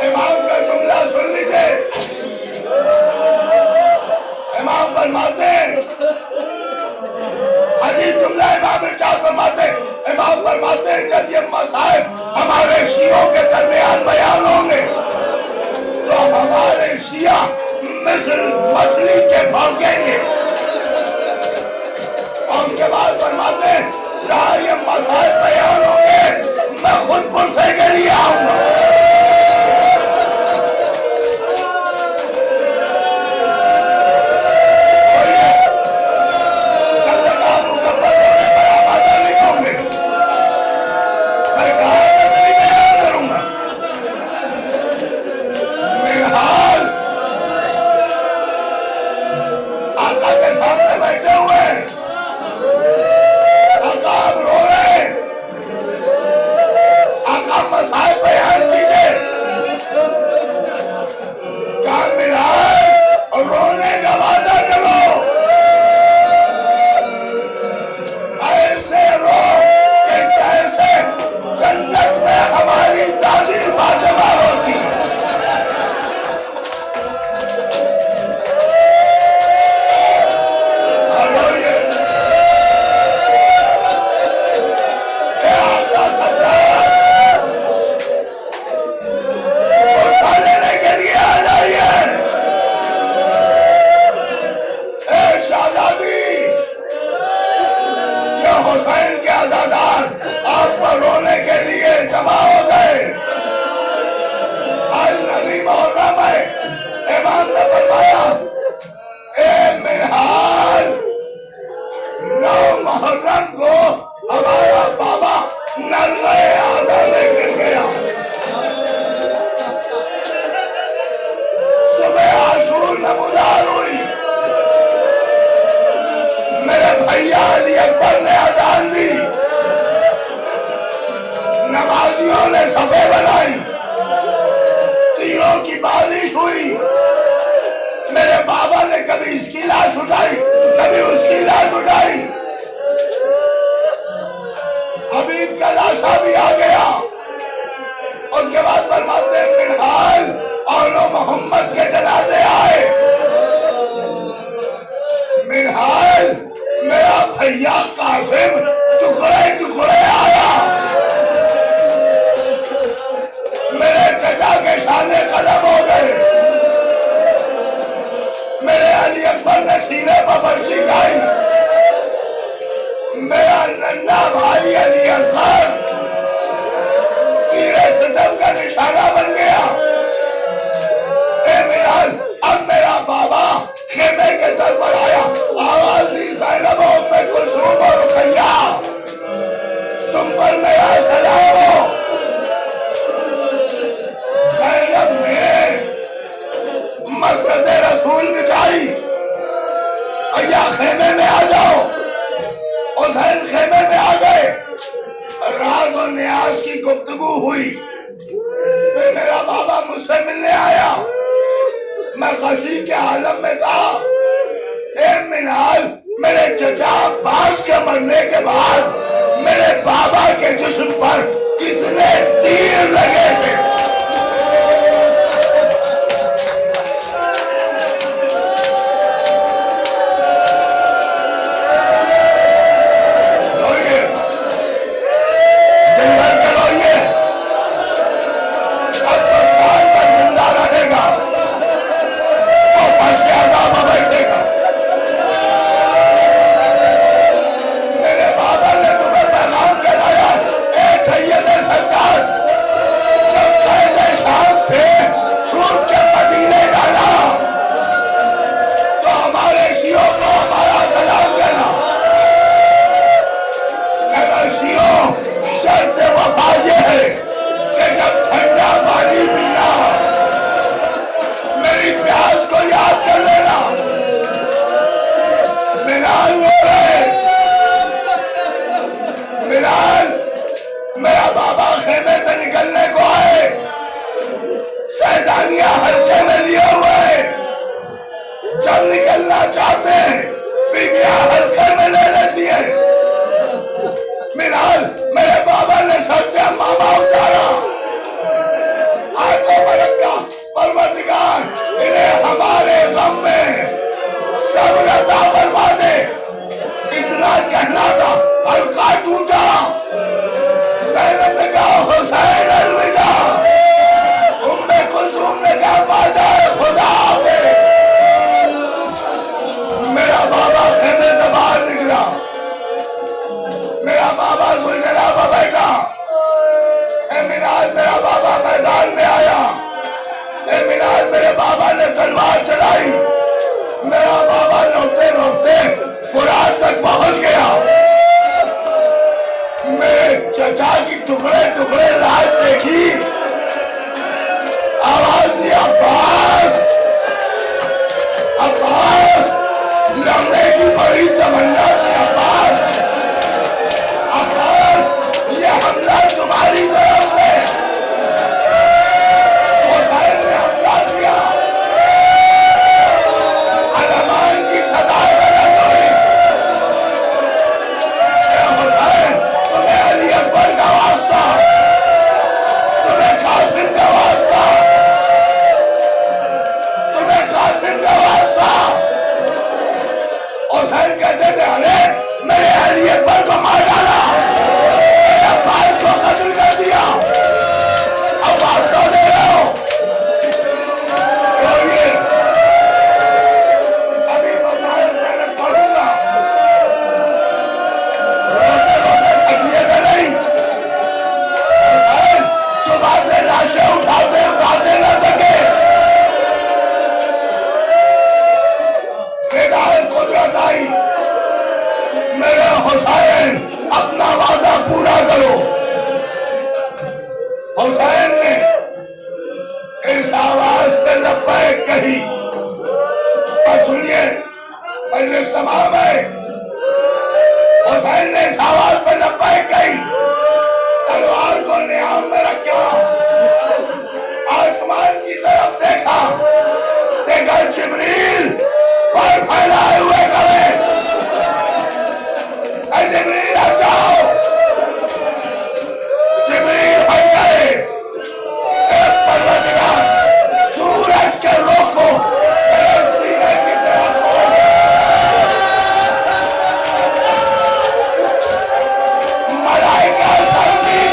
इमाम का जुमला सुन लीजिए। इमाम फरमाते अजीब जुमला इमाम इरशाद फरमाते, इमाम फरमाते जब ये मसाइब हमारे शियों के दरमियान बयान होंगे तो हमारे शिया मिस्र मछली के भौंकेंगे। और उसके बाद फरमाते जहाँ ये मसाइब बयान होंगे मैं खुद पुरसे के लिए आऊंगा। रहती है। मिनाल मेरे बाबा ने सबसे मामा उतारा। आंखों पर रखा परवरदिगार इन्हें हमारे गम में सब रदा फरमा दे। इतना कहना था, हल्का टूटा। ज़ैनब ने कहा हुसैन अलविदा। उम्मे कुलसूम ने कहा मादा खुदा पे। मेरा बाबा खेमे से बाहर निकला। मेरा बाबा सुलझला पर बैठा। मिनाल मेरा बाबा मैदान में आया। मिनाल मेरे बाबा ने तलवार चलाई। मेरा बाबा रोकते रोकते फुरात तक पहुंच गया। मेरे चचा की टुकड़े टुकड़े लाश देखी। आवाज दी अब्बास, अब्बास। लड़ने की बड़ी तमन्ना थी अब्बास। अब्बास ये हमला तुम्हारी तरफ से। हुसैन ने हमला किया। अलमान की सदाएं बदल गई। हुसैन तुम्हें अली अकबर का वास्ता, तुम्हें कासिम का वास्ता, तुम्हें कासिम का वास्ता। हुसैन कहते थे अरे मेरे अली अकबर को मार डाला, मेरे अब्बास को कत्ल कर दिया। अब वास्ता दे रहे हो। अभी मसाइल मैंने पढ़ूंगा। नहीं सुबह से लाशें उठाते उठाते न सके। कुदरत आई। मेरे हुसैन अपना वादा पूरा करो। हुसैन ने इस आवाज पे लब्बैक कही। और सुनिए मजलिस तमाम है। हुसैन ने इस आवाज पे लब्बैक कही। तलवार को नियाम में रखा। आसमान की तरफ देखा। देखा जिब्रील पर फैलाए हुए खड़े। जिब्रील हट जाओ। जिब्रील हट गए। परवरदिगार सूरज के रुख को सीने की तरफ हो गया। मलाइका तस्बीह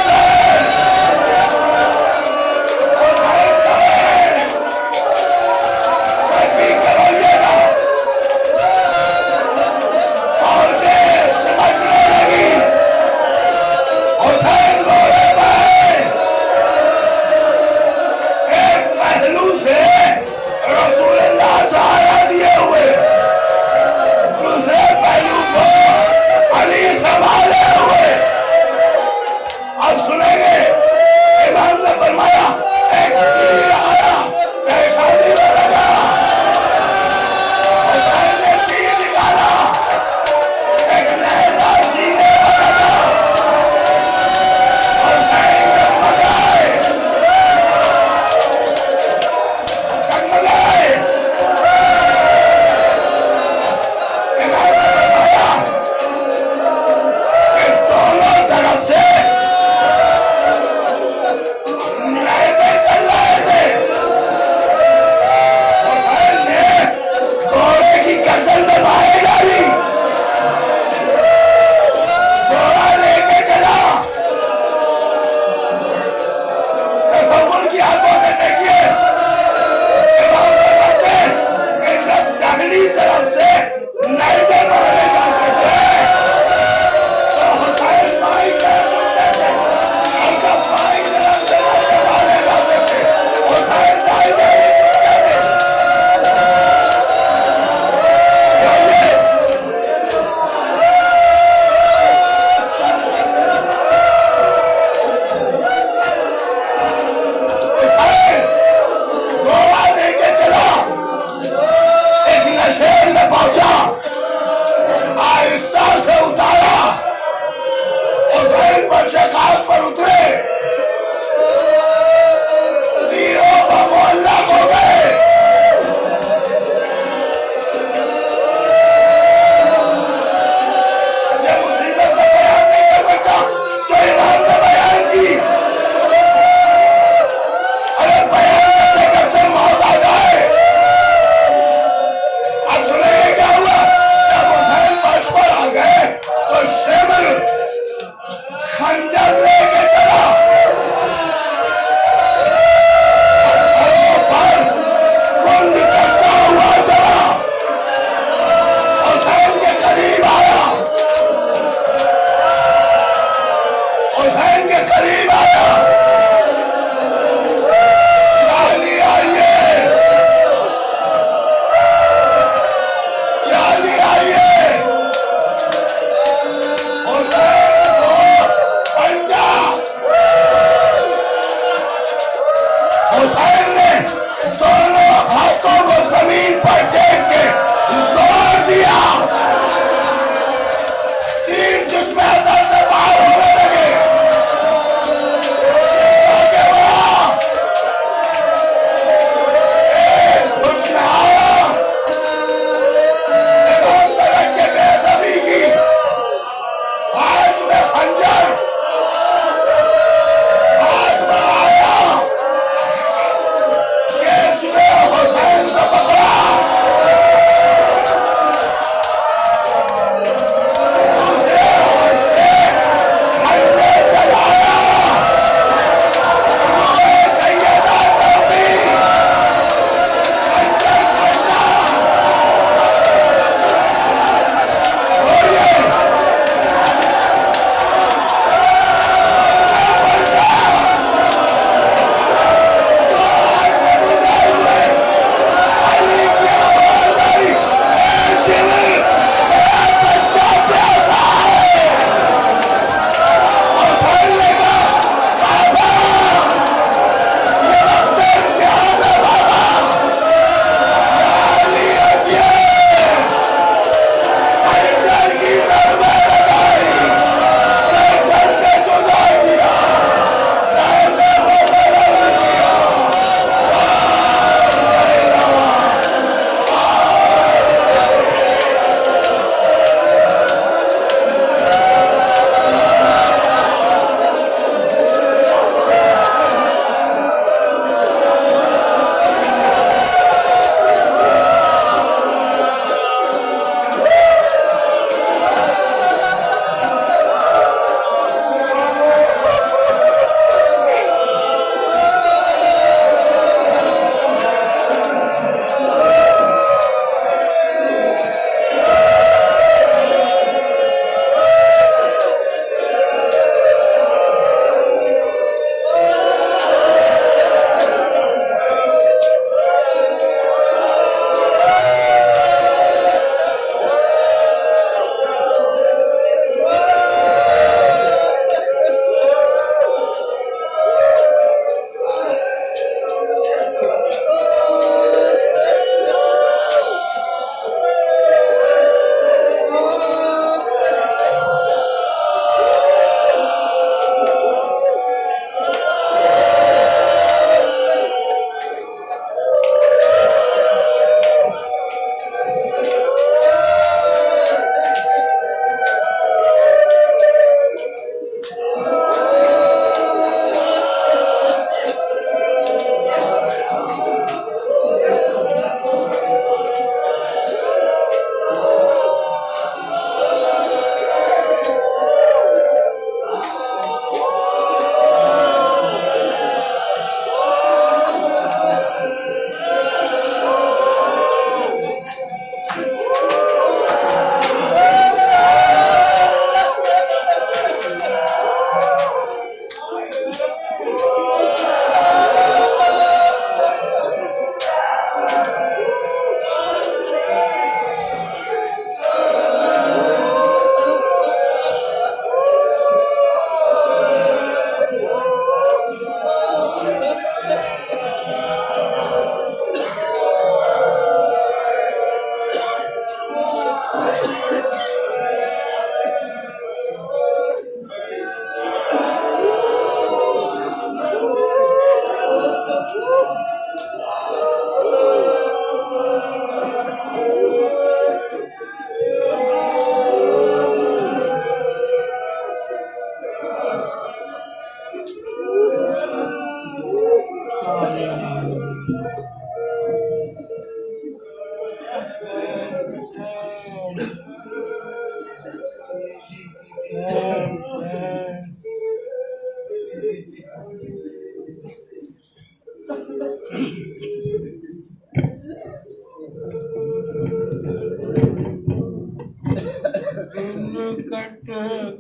कट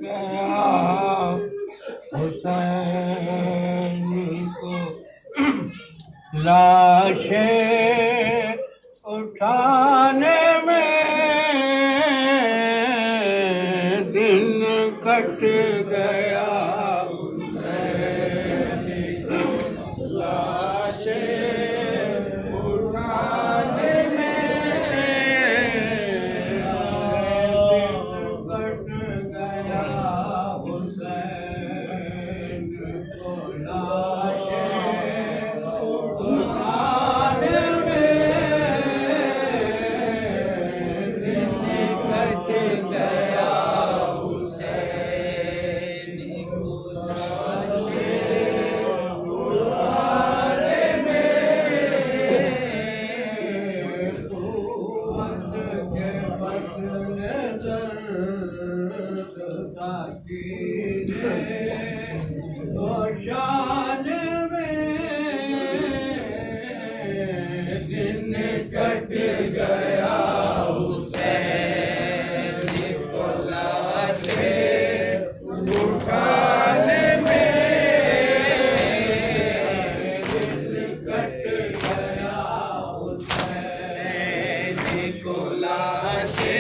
गया हुसैन को लाशें उठाने में दिन कट गया हुसैन को लाशें उठाने में कट गया हुसैन को लाशें उठाने में दिन कट गया हुसैन को लाशें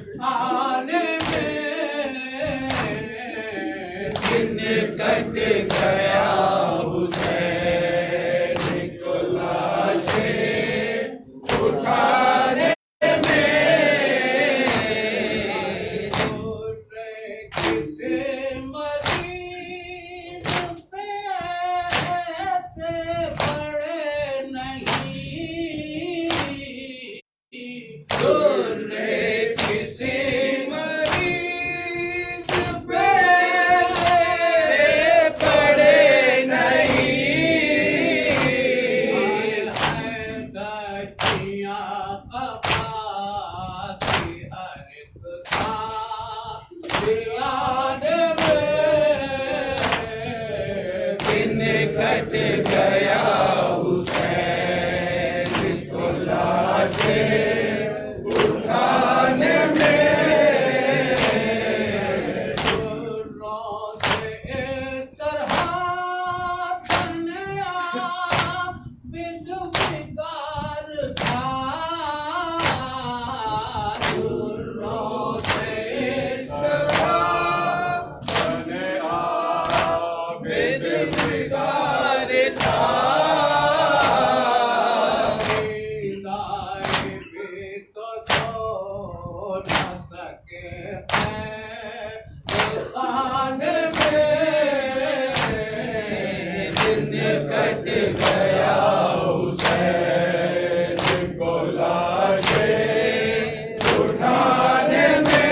उठाने में कट गया हुसैन को लाशें उठाने में किसी मरीज पे ऐसे पड़े नहीं किसी कट गया हुसैन को लाशें उठाने में रोज़ इस तरह दुनिया बिगड़ था रोज़ इस तरह दुनिया कट गया हुसैन को लाशें उठाने में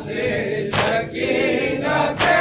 से सकीना के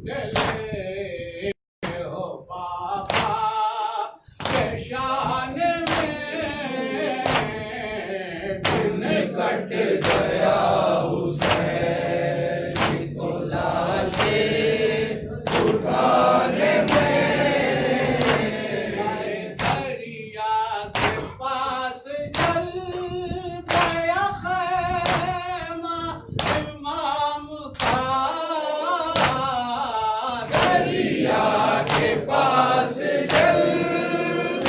डले हो बाबा के शान में दिन कट गया हुसैन को लाशें उठाने में दरिया के पास चल गया खैमा इमाम का दरिया के पास चल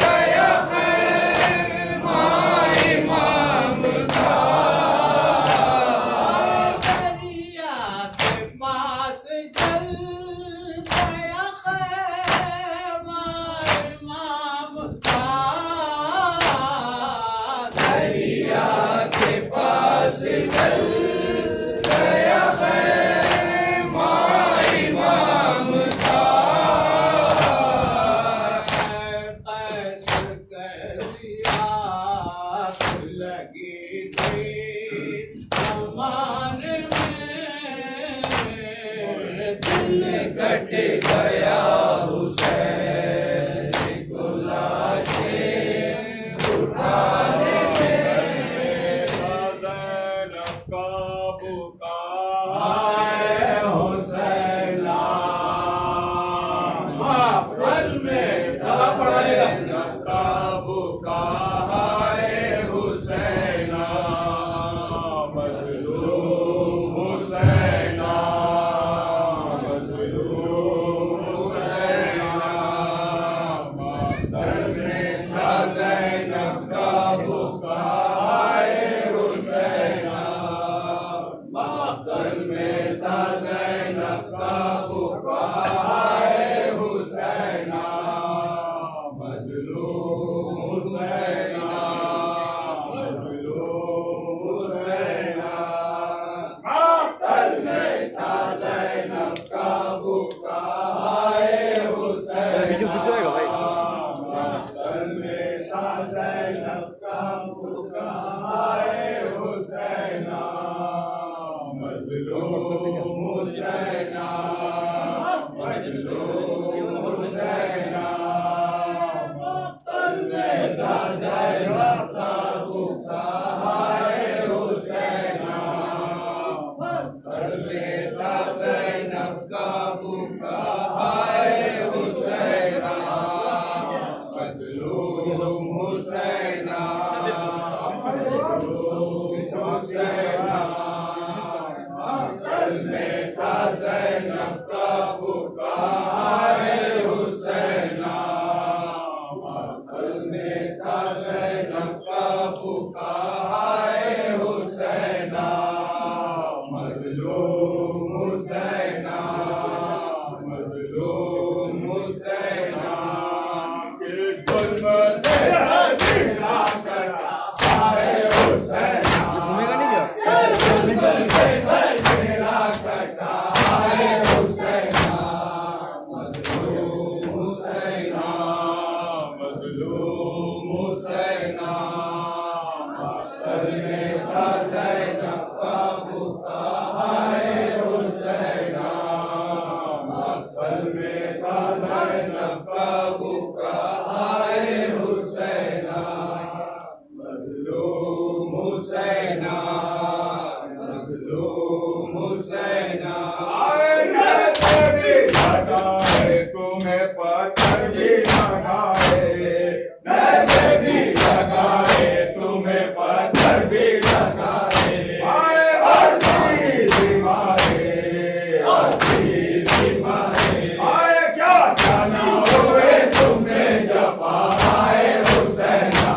गया खैमा इमाम का दरिया के पास चल गया खैमा इमाम का दरिया के पास चल गया खैमा इमाम का कैसे कैसियात लगी थी अमान में दिल कट गया हुसैन को लाशें उठाने में ज़ैनब का पुकार हुसैना पल में ज़ैनब का पुकार हुसैना मज़लूम हुसैना मज़लूम हुसैना पल में था ज़ैनब का पुकार हुसैना पल में था ज़ैनब का पुकार हुसैना मज़लूम हुसैना मज़लूम हुसैना पल में था ज़ैनब का पुकार हुसैना पल में था ज़ैनब का पुकार हुसैना मज़लूम हुसैना मज़लूम हुसैना पल में था ज़ैनब का पुकार हुसैना पल में था ज़ैनब का पुकार हुसैना मज़लूम हुसैना मज़लूम हुसैना पल में था ज़ैनब का पुकार हुसैना पल में था ज़ैनब का पुकार हुसैना मज़लूम हुसैना मज़लूम हुसैना के ज़ुल्म से हज़ीरा करता है हुसैना के ज़ुल्म से हज़ीरा करता है हुसैना मज़लूम हुसैना मज़लूम हुसैना पल में था ज़ैनब का पुकार हुसैना पल में था ज़ैनब का पुकार हुसैना मज़लूम हुसैना मज़लूम हुसैना लगाए तुम्हें पत्थर भी लगाए नज़र भी लगाए तुम्हें पत्थर भी लगाए हर चीज़ मारे हर चीज़ मारे क्या जाना हुए तुमने जफा आए हुसैना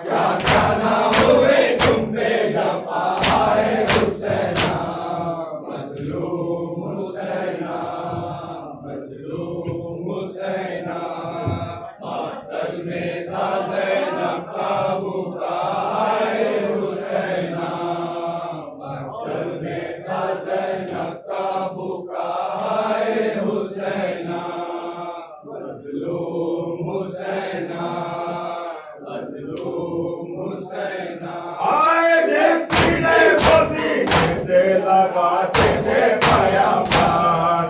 क्या जाना हुए तुमने जफा आए हुसैना मज़लूम हुसैना मज़लूम हुसैना पल में था ज़ैनब का पुकार हुसैना पल में था ज़ैनब का पुकार हुसैना मज़लूम हुसैना मज़लूम हुसैना आए सीने पसीने से लगाते थे पैगंबर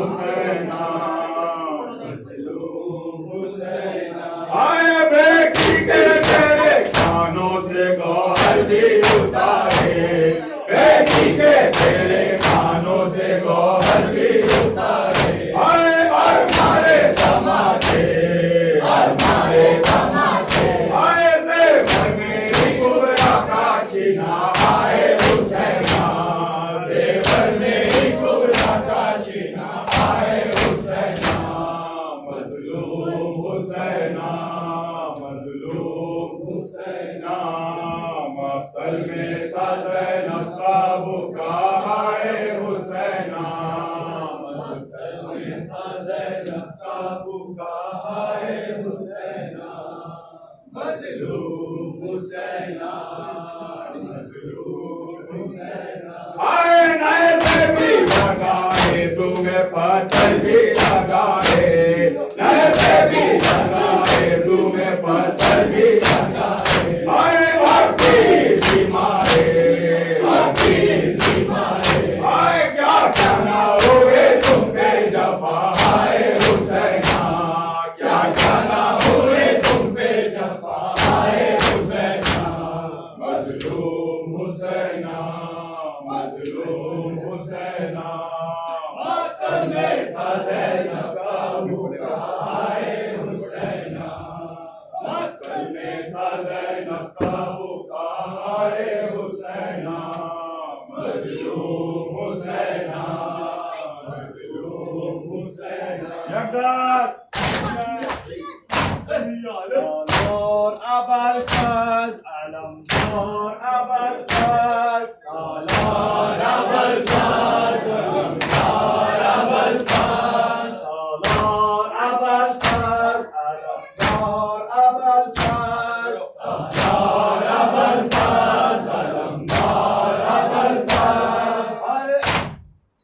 हुसैना मजलूम हुसैना आए बेटी के तेरे कानों से गौहर भी उतारे बेटी के तेरे कानों से गौहर भी उतारे आए और मारे तमाचे आए से भर मेरी कुबरा का छीना आए हुसैना से भर मेरी कुबरा का छीना आए हुसैना मजलूम हुसैना मख्तल में था ज़ैनब का बुका आए हुसैना मख्तल में था ज़ैनब का बुका आए हुसैना मजलूम हुसैना आए नए से भी लगाए तुम्हें पत्थर भी लगाए नए से भी लगाए तुम्हें पत्थर भी लगाए आए वकील भी मारे आए क्या जाना हुए तुम पे जफा आए हुसैना क्या जाना हुए तुम पे जफा आए हुसैना मजलूम हुसैना मातम में था ज़ैनब का बुका आए हुसैना मातम में था ज़ैनब का बुका आए हुसैना मजलूम हुसैना यकदास सालार अबल फज अलमदार अबल फज सालार अबल फज अलमदार अबल फज सालार अबल फज अलमदार अबल फज सालार अबल फज अलमदार अबल फज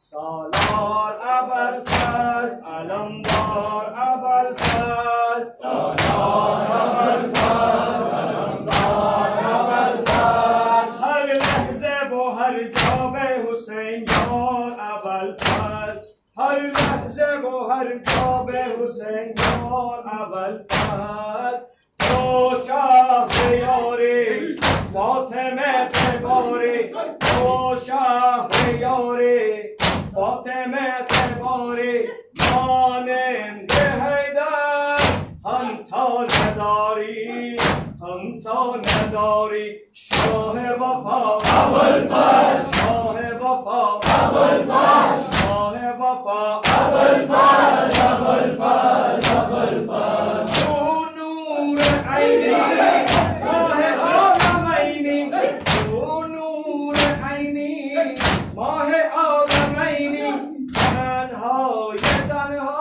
सालार अबल फज अलमदार अबल फज सालार अबल फज अलमदार अबल फज हर लहज़े वो हर जाबे हुसैन यार अबल फज हर लहज़े वो हर जाबे हुसैन यार अबल फज तो शाह यारे फातिमा तबारे तो शाह यारे फातिमा तबारे मानंद हैदर हम तो नदारी शाह वफा अबुल फज शाह वफा अबुल फज शाह वफा अबुल फज अबुल फज अबुल फज नूर ऐनी माह आलमैनी नूर ऐनी माह आलमैनी तन्हा ये तन्हा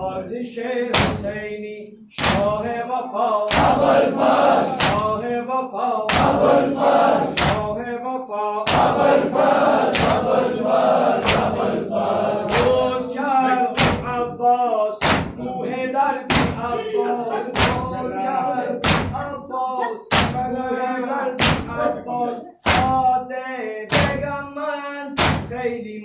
आतिशे हुसैनी शाह वफा अबुल फज शाह वफा अबुल फज शाह वफा अबुल फज अबुल फज अबुल फज अब्बास कूहे दर्द अब्बास अब्बास कूहे दर्द अब्बास सादे बेगमन खैली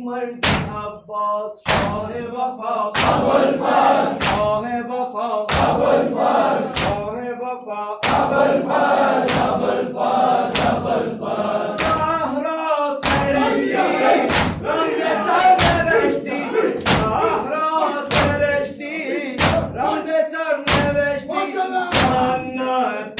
मर्द अब्बास शाह वफा अबुल फज शाह वफा अबुल फज शाह वफा अबुल फज अबुल फज अबुल फज ज़हरा सरश्ती रंग सरनवेश्ती ज़हरा सरश्ती रंग सरनवेश्ती जन्नत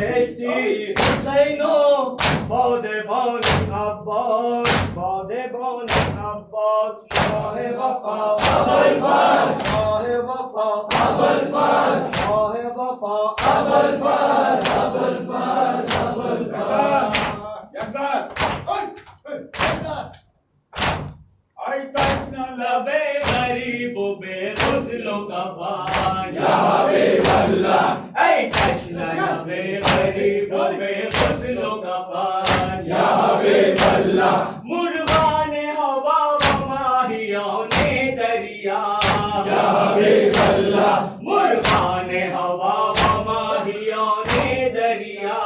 beheshti Husaino Bade bani Abbas Bade bani Abbas Shah-e Wafa Abul Faz Shah-e Wafa Abul Faz Shah-e Wafa Abul Faz Abul Faz Abul Faz Yakdas Ay taşna labe garibo be ghuslo kafan Ya Habiballah Ay taşna labe garibo be ghuslo kafan Ya Habiballah Murgane hawa wa mahiyone dariya Ya Habiballah Murgane hawa wa mahiyone dariya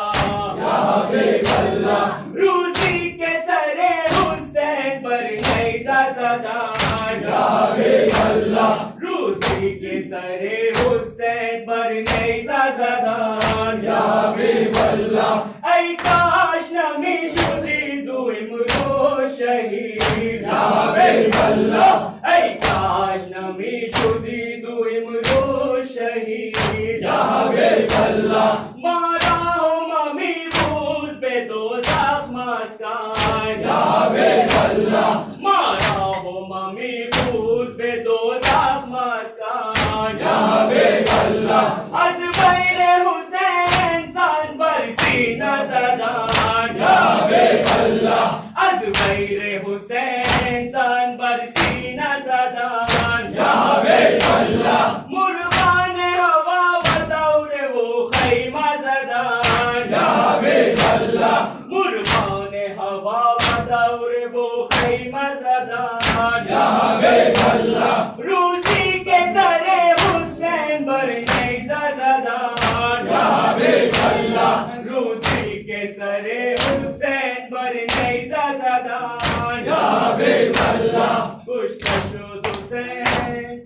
Ya Habiballah Ruzi ke sare Hussain par naisa zadan Ya Habiballah Ruzi ke sare Hussain par naisa zadan Ya Habiballah Ay kash nami shudi du imro shahid Ya Habiballah Ay kash nami shudi du imro shahid Ya Habiballah Mara ho mami buz be do zakh maskan Ya Habiballah Mara ho mami buz be do zakh maskan Ya Habiballah Az bayre Hussain san barsi nazadan Ya Habiballah Az bayre Hussain san barsi nazadan Ya Habiballah Murgane hawa wa daure wo khayma zadan Ya Habiballah Murgane hawa wa daure wo khayma zadan Ya Habiballah Ruzi ke sare Hussain bar naisa zadan Ya Habiballah Ruzi ke sare Hussain bar naisa zadan Ya Habiballah Kushta shud Hussain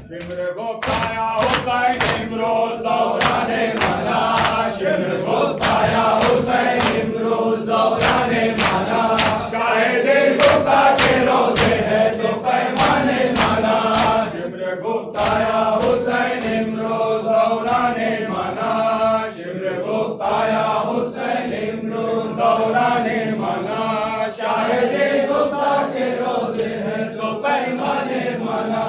Shimr gofta ya Hussain imroz daurane mana Shimr gofta ya Hussain imroz daurane mana Shahid gofta ke roze hai to paymane mana Shimr gofta ya Hussain imroz daurane mana Shimr gofta ya Hussain imroz daurane mana Shahid gofta ke roze hai to paymane mana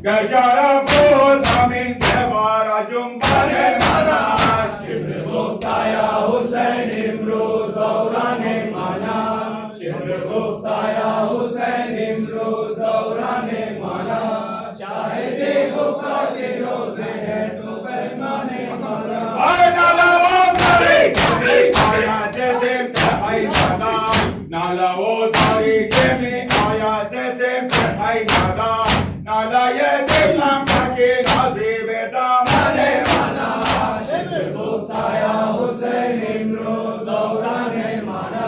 Gasharaful amin devara jumbale mana Shimr gofta ya Hussain imroz daurane mana Shimr gofta ya Hussain imroz daurane mana Shahid gofta ke roze hai to paymane mana Ay nala wo sari aya jaise ai sada Nala wo sari ke mein aya jaise ai sada Nala ye dilam sake nazibe damane mana Shimr gofta ya Hussain imroz daurane mana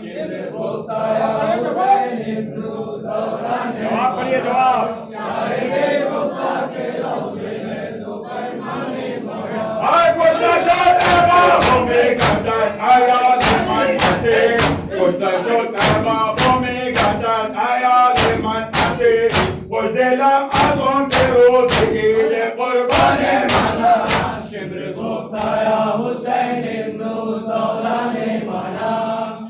Shimr gofta ya Hussain imroz daurane jawab padiye jawab Shahid gofta ke roze hai to paymane mana Ay kushta shod aba home gandan ayat man asir Kushta shod aba home gandan ayat man asir Kush dilam azon ke roz eid qurbane mana Shimr gofta ya Hussain imroz daurane mana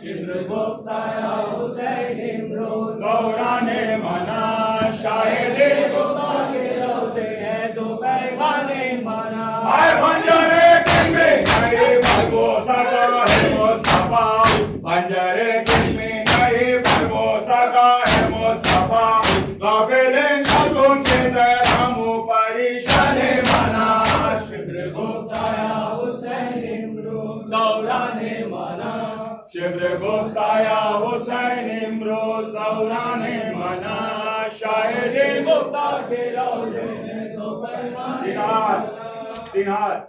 Shimr gofta ya Hussain imroz daurane mana Shahid gofta ke roze hai to paymane mana Ay khanjare kilme nahi balbo saka hai Mustafa Khanjare kilme nahi balbo saka hai Mustafa Gafilin azon ke zaramu parishane mana Shimr gofta ya Hussain imroz daurane mana Shimr gofta ya Hussain imroz daurane mana Shahid gofta ke roze hai to paymane तीन हाथ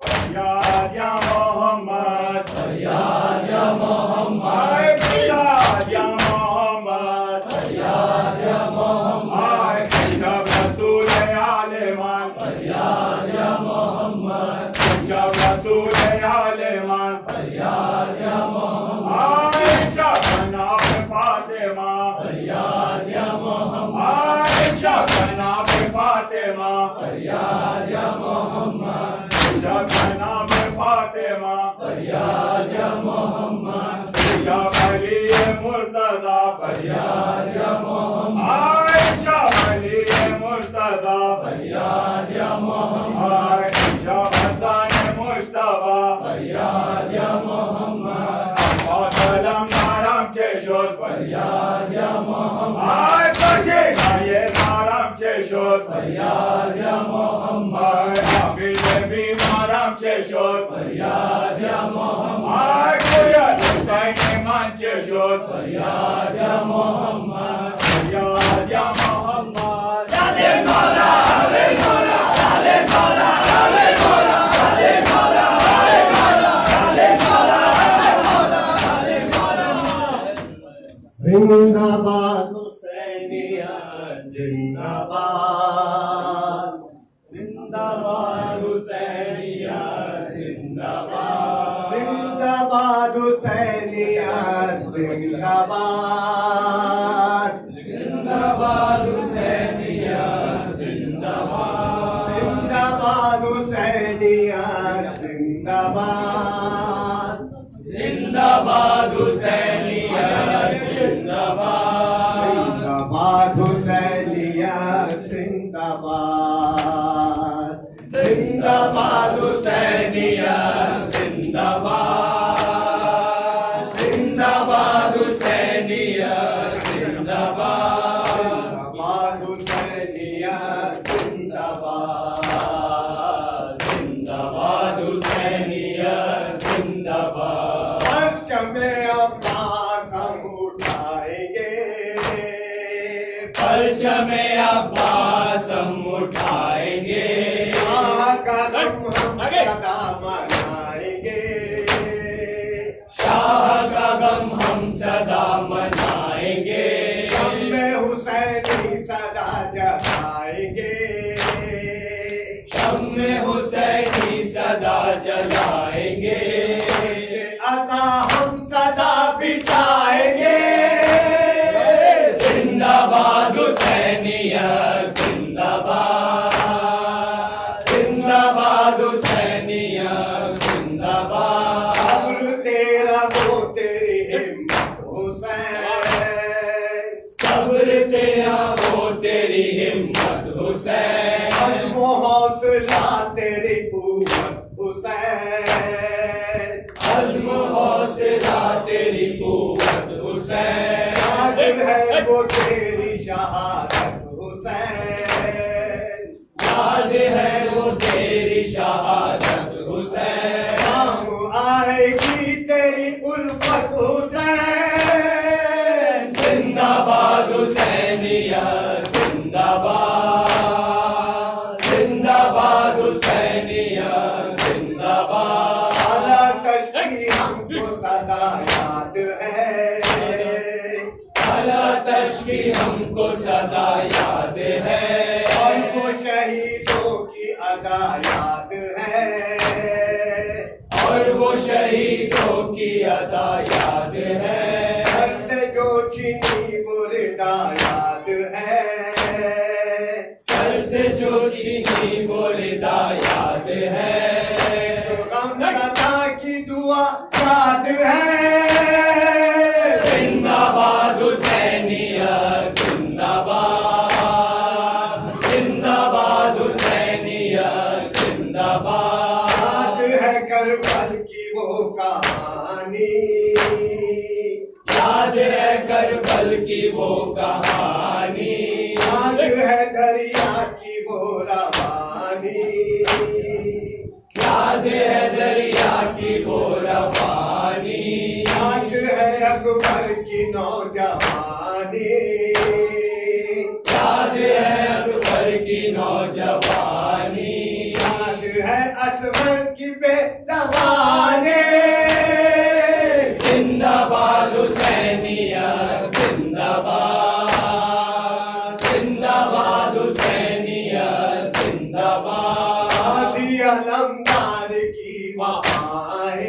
फरियाद या मोहम्मद फरियाद या मोहम्मद फरियाद या मोहम्मद फरियाद या मोहम्मद जब रसूल आलेमान फरियाद या मोहम्मद जब रसूल आलेमान फरियाद या मोहम्मद या मोहम्मद शाह अली मुर्तजा फरियाद या मोहम्मद आयशा अली मुर्तजा फरियाद या मोहम्मद शाह हसन मुश्तबा फरियाद या मोहम्मद सलाम नाराम चेशोर फरियाद या मोहम्मद आय सके ये नाराम चेशोर फरियाद या मोहम्मद हाफिज भी नाराम चेशोर फरियाद या मोहम्मद आय कोया हुसैन मान चेशोर फरियाद या मोहम्मद फरियाद या मोहम्मद जाले मौला जाले मौला जाले मौला जाले मौला जाले मौला जाले मौला जाले मौला जिंदाबाद हुसैनिया जिंदाबाद जिंदाबाद हुसैनिया जिंदाबाद जिंदाबाद हुसैनिया जिंदाबाद जिंदाबाद हुसैनिया जिंदाबाद जिंदाबाद हुसैनिया जिंदाबाद जिंदाबाद हुसैनिया जिंदाबाद हुसैनिया जिंदाबाद जिंदाबाद हुसैनिया जिंदाबाद जिंदाबाद हुसैनिया जिंदाबाद हुसैनिया जिंदाबाद जिंदाबाद हुसैनिया जिंदाबाद परचमे अब्बास हम उठाएंगे परचमे अब्बास हम उठाएंगे शाह का गम हम सदा मनाएंगे शाह का गम हम सदा मनाएंगे शम्मे हुसैनी सदा जलाएंगे शम्मे हुसैनी सदा जलाएंगे असा हम सदा बिछाएंगे जिंदाबाद हुसैनिया जिंदाबाद जिंदाबाद हुसैनिया जिंदाबाद सब्र तेरा वो तेरी हिम्मत हुसैन सब्र तेरा वो तेरी हिम्मत हुसैन अज़्म हौसला तेरी कुव्वत हुसैन अज़्म हौसला तेरी कुव्वत हुसैन याद है वो तेरी शहादत हुसैन याद है वो तेरी शहादत हुसैन काम आएगी तेरी उल्फत हुसैन जिंदाबाद हुसैनिया जिंदाबाद जिंदाबाद हुसैनिया जिंदाबाद आला तशकी हमको सदा याद है अला तशकी हमको सदा याद है और वो शहीदों की अदा याद है और वो शहीदों की अदा याद है सर से जो छीनी वो रिदा याद है सर से जो छीनी वो रिदा याद है गम सदा की दुआ याद है जिंदाबाद हुसैनिया जिंदाबाद जिंदाबाद हुसैनिया जिंदाबाद याद है करबल की वो कहानी याद है करबल की वो कहानी याद है दरिया की वो रवानी याद है दरिया की वो रवानी याद है अकबर की नौजवानी याद है अकबर की नौजवानी याद है असगर की बेजवानी जिंदाबाद हुसैनिया जिंदाबाद जिंदाबाद हुसैनिया जिंदाबाद गाजी अलमदार की वफाएं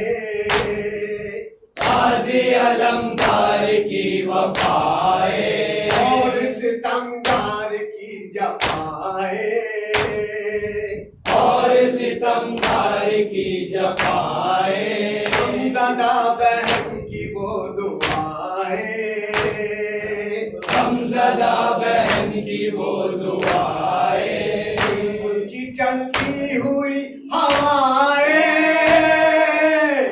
गाजी अलमदार की वफाएं और सितमगार की जफाएं और सितमगार की जफाएं हमजा हमज़दा बहन की वो दुआएं, हमज़दा बहन की वो दुआएं, उनकी चलती हुई हवाएं,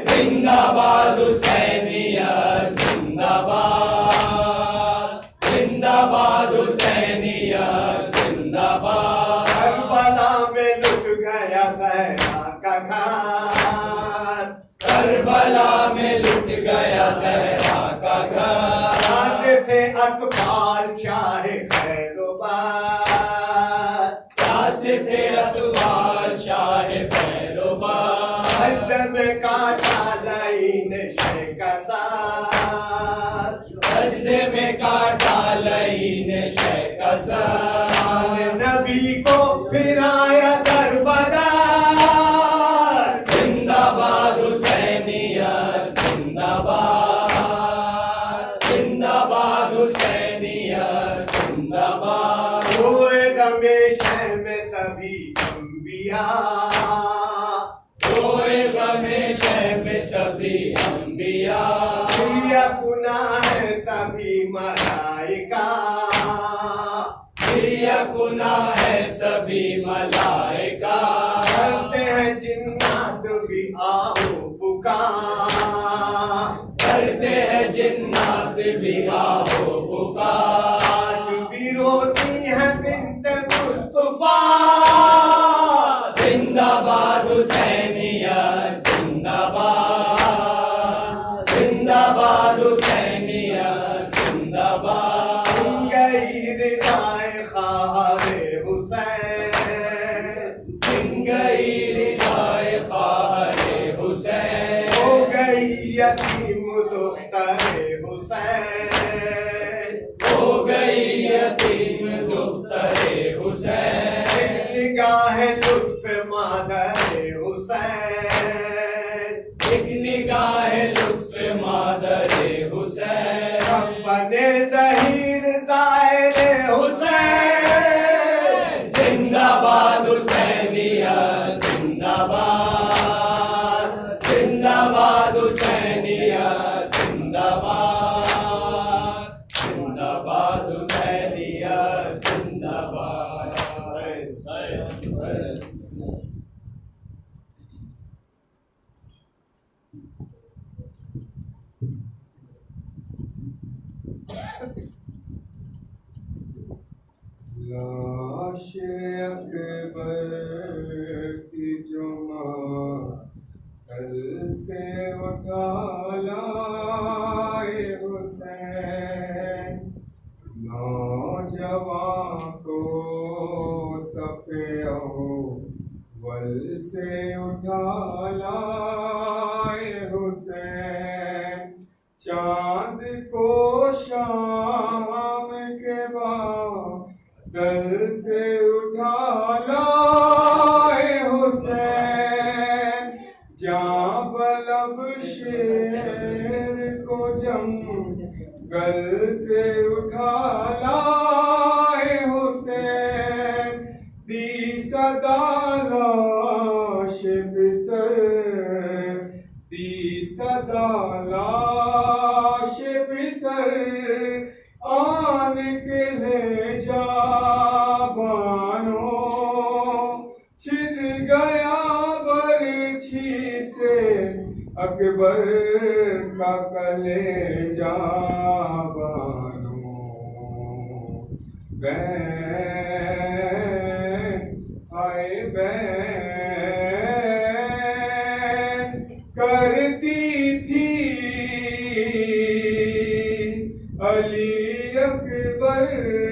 जिंदाबाद हुसैनियत जिंदाबाद, जिंदाबाद हुसैनियत जिंदाबाद। करबला में लुट गया ज़हरा का घर, करबला में लुट गया ज़हरा का घर। राज़े थे अतबार शाहे खैरोबाद, राज़े थे अतबार शाहे खैरोबाद। सजदे में काटा लाइन शेकसार, सजदे में काटा लईन शेकसार। नबी को फिराया दरबदर, जिंदाबाद हुसैनियत जिंदाबाद, जिंदाबाद हुसैनियत जिंदाबाद। रोए हमेशा में सभी अंबिया, रोए हमेशा में सभी अंबिया। प्रिय गुनाह है सभी मलाइका, प्रिय गुनाह है सभी मलाइका। करते हैं जिन्नात भी आओ पुकार, करते हैं जिन्नात भी आओ पुकार। आज भी रोती है बिन्त मुस्तफा, जिंदाबाद हुसैनियत जिंदाबाद, जिंदाबाद हुसैनियत जिंदाबाद। सुन गई रिदाए ख़्वाहारे हुसैन, छिन गई रिदाए ख़्वाहारे हुसैन। हो गई यतीम दुख्तरे हुसैन, हो गई यतीम दुख्तरे हुसैन। निगाह लुत्फ मादरे हुसैन, एक निगाह लुत्फ मादरे हुसैन। बने ज़हीर ज़ाहिरे हुसैन, जिंदाबाद हुसैनियत जिंदाबाद, जिंदाबाद हुसैनियत जिंदाबाद, जिंदाबाद हुसैनियत जिंदाबाद। लाश अकबर की जुमा कल से उठा लाए हुसैन, नौजवान को सफ़े अव्वल से उठा लाए हुसैन। चाँद को शाम के बाद दल से उठा लाए हुसैन, जाबलब शेर को जंगल से उठा लाए हुसैन। दी सदा लाश बिसर, दी सदा लाश बिसर, आन के ले जा बानो। छिद गया बरछी से अकबर का कलेजा बानो। बैन हाय बैन करती थी अली अकबर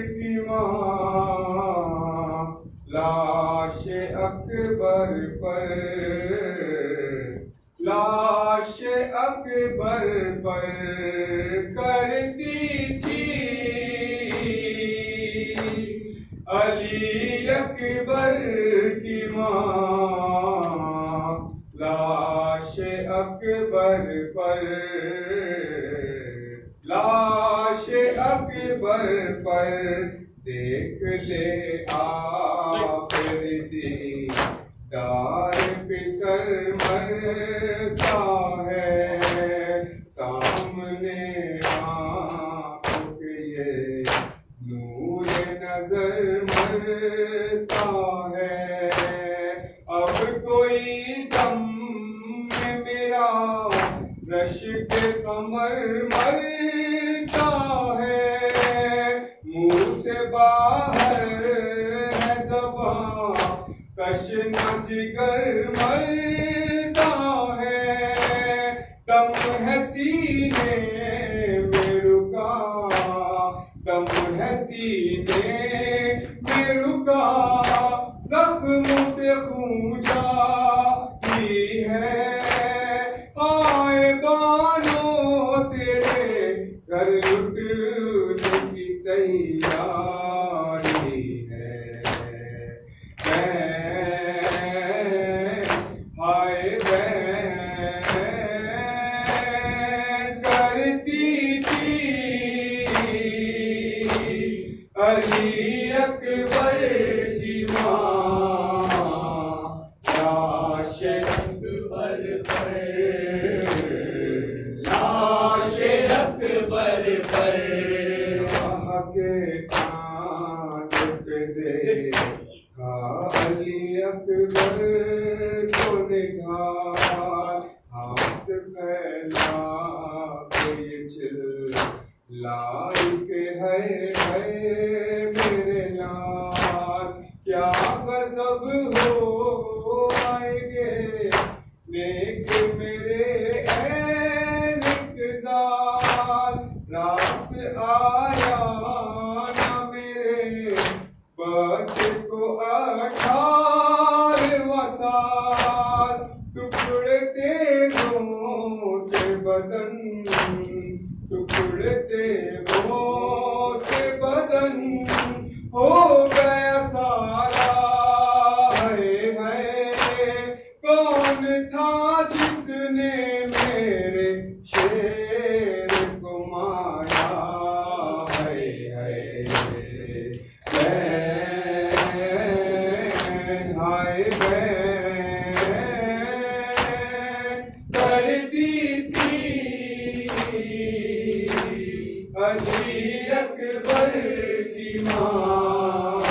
की माँ, लाश अकबर पर, लाश अकबर पर करती थी अली अकबर की माँ, लाश अकबर पर, लाश अकबर पर। देख ले आखिर दीदार पिसर मरता है, कश के कमर मरता है, मुंह से बाहर है ज़बां, कश न जिगर मरता है, दम है सीने में रुका, दम है सीने में रुका, जख्मों से खून जाती है, आए बानो तेरे घर लुटने की तैयारी है। हाय बहन करती थी अली अकबर की माँ, लाश अकबर पर, लाश अकबर पर, शाह के कांट पे देखा अली अकबर को निगार, हाथ फैला के चिल्लाई के है मेरे लाल, क्या गजब हो आएंगे नेक मेरे ऐ निकजार, रास आया ना मेरे बच्चे को 18वां साल, टुकड़े तेरों से बदन, टुकड़े तेरों से बदन हो गया सारा, है कौन था जिसने मेरे शेर को मारा, है हाय बहन करती थी अली अकबर की माँ,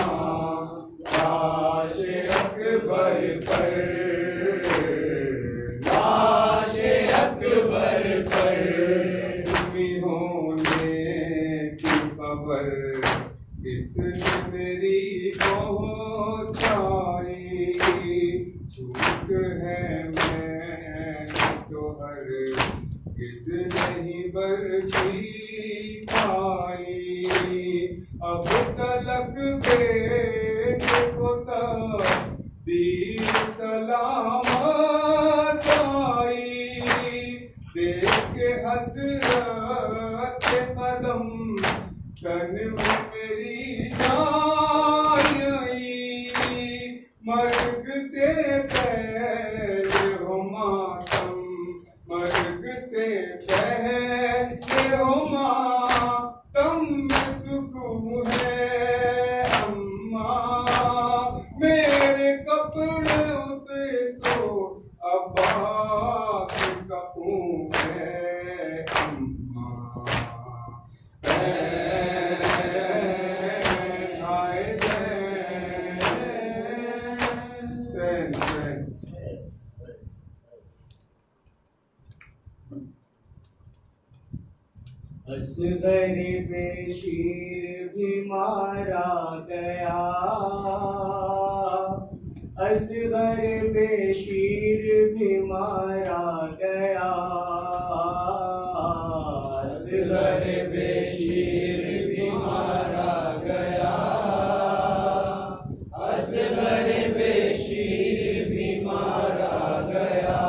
लाश अकबर पर, लाश अकबर पर, तुम्हीं होने की खबर किसने मेरी पहुँचाई, झूठ है मैं तो हर किस नहीं बरछी पाई, अब तलक बेटे को तकदीर सलामत आई, देख के हसरत के कदम तन में मेरी जान आई, मर्ग से पहले हो मातम, मर्ग से पहले हो मातम में सुकून है अम्मा, मेरे कपड़े उतरे तो अब्बास का खून है अम्मा, असगर बेशीर भी मारा गया, असगर बेशीर भी मारा गया, असगर बेशीर भी मारा गया, असगर बेशीर भी मारा गया,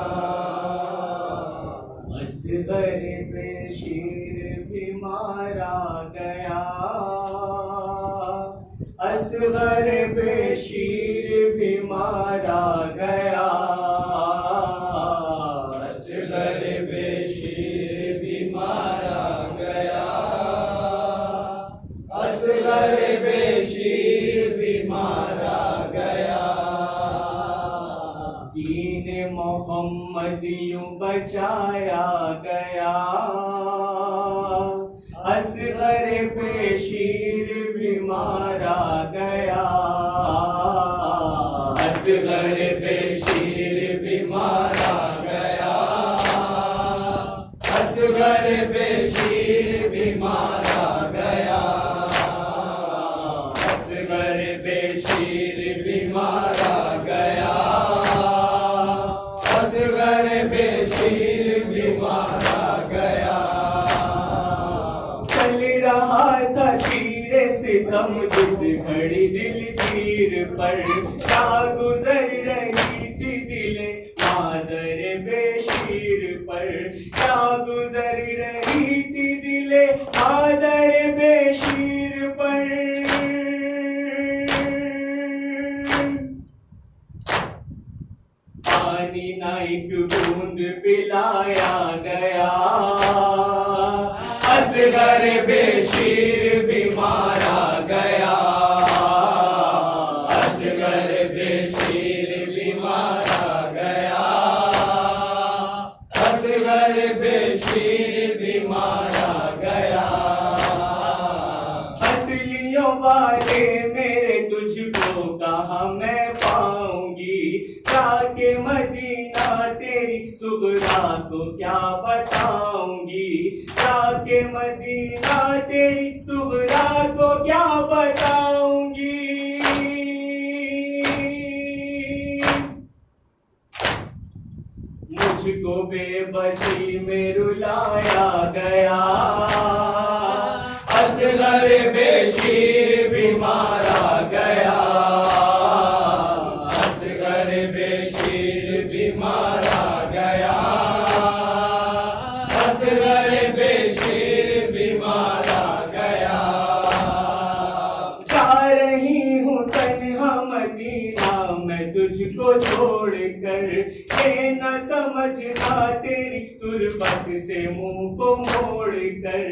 असगर बेशीर भी मारा गया, असगर बेशीर भी मारा गया, असगर बेशीर भी मारा गया, असगर बेशीर भी मारा गया, दीन मोहम्मद यूं बचाया गया, असगर बेशीर भी मारा गया, असगर बेशीर भी मारा गया, असगर बेशीर भी मारा गया, असगर बेशीर भी मारा गया, असगर बेशीर भी मारा गया। चल रहा था तीर सितम जिस घड़ी दिल तीर पर, क्या गुजर रही थी दिले मादर बेशीर पर, क्या गुजर रही थी दिले मादर बेशीर पर। पानी ना एक बूंद पिलाया गया, असगर बेशीर भी मारा गया, असगर बेशीर भी मारा गया, असगर बेशीर भी मारा गया। असलियों वाले मेरे तुझको कहाँ मैं पाऊंगी, जाके मदीना तेरी सुगरा को क्या बताऊंगी, जाके मदीना तेरी सुगरा को क्या बताऊंगी। मुझको बेबसी में रुलाया गया, असगर बेशीर भी मारा गया, असगर बेशीर भी मारा गया, असगर बेशीर भी मारा गया। जा रही हूँ तन्हा मदीना मैं तुझको छोड़कर, ये न समझना तेरी तुरबत से मुंह को मोड़ कर,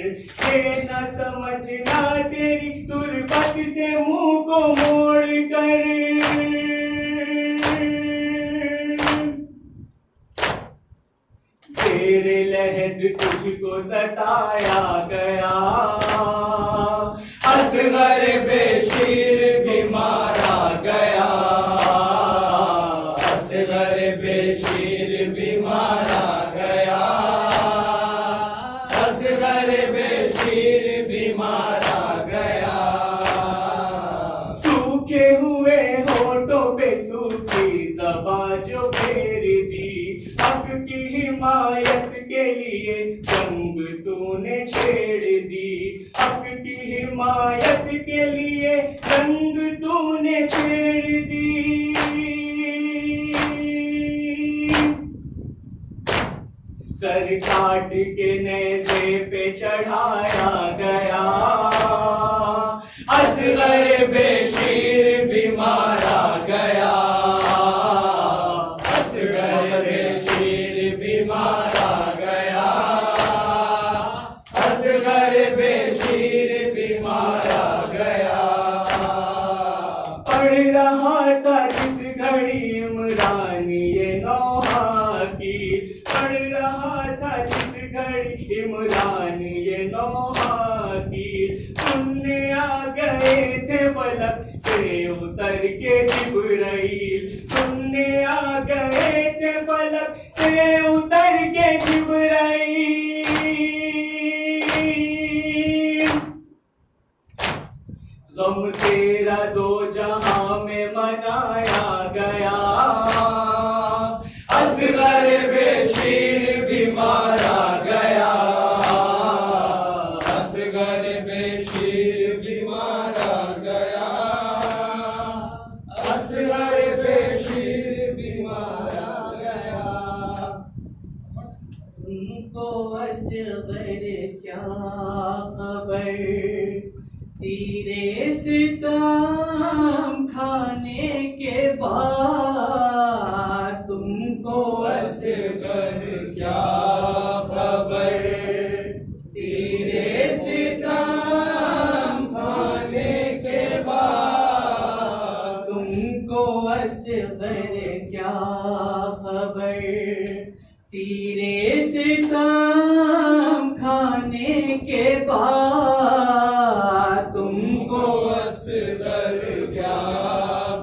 ये न समझना तेरी तुरबत से मुंह को मोड़ कर। शेर लहद तुझको सताया गया, असगर बेशीर भी मारा गया, असगर बेशीर भी मारा गया, असगर बेशीर भी मारा गया। सूखे हुए होठों पे सूखी ज़बां जो फेर दी, हक की हिमायत के लिए जंग तूने छेड़ दी, हक की हिमायत के लिए जंग तूने छेड़ दी। सर काट के नेज़े पे चढ़ाया गया, असगर बेशीर भी मारा गया, असगर बेशीर भी मारा गया, असगर बेशीर भी मारा गया। पढ़ रहा था जिस घड़ी इमरान ये नौहा की, पढ़ रहा था जिस घड़ी इमरान ये नौहा की, सुनने आ गए थे पलक से उतर के जिब्राइल, सुनने आ गए थे पलक से उतर के जिब्राइल। गम तेरा दो जहां में मनाया गया, असगर बेशीर भी मारा गया, असगर बेशीर भी मारा गया, असगर बेशीर भी मारा गया। तुमको असगर क्या खबर, तीरे सितम खाने के बाद, तुमको असगर क्या खबर, तीरे सितम खाने के बाद, तुमको असगर क्या खबर, तीरे सितम खाने के बाद, तुमको असगर क्या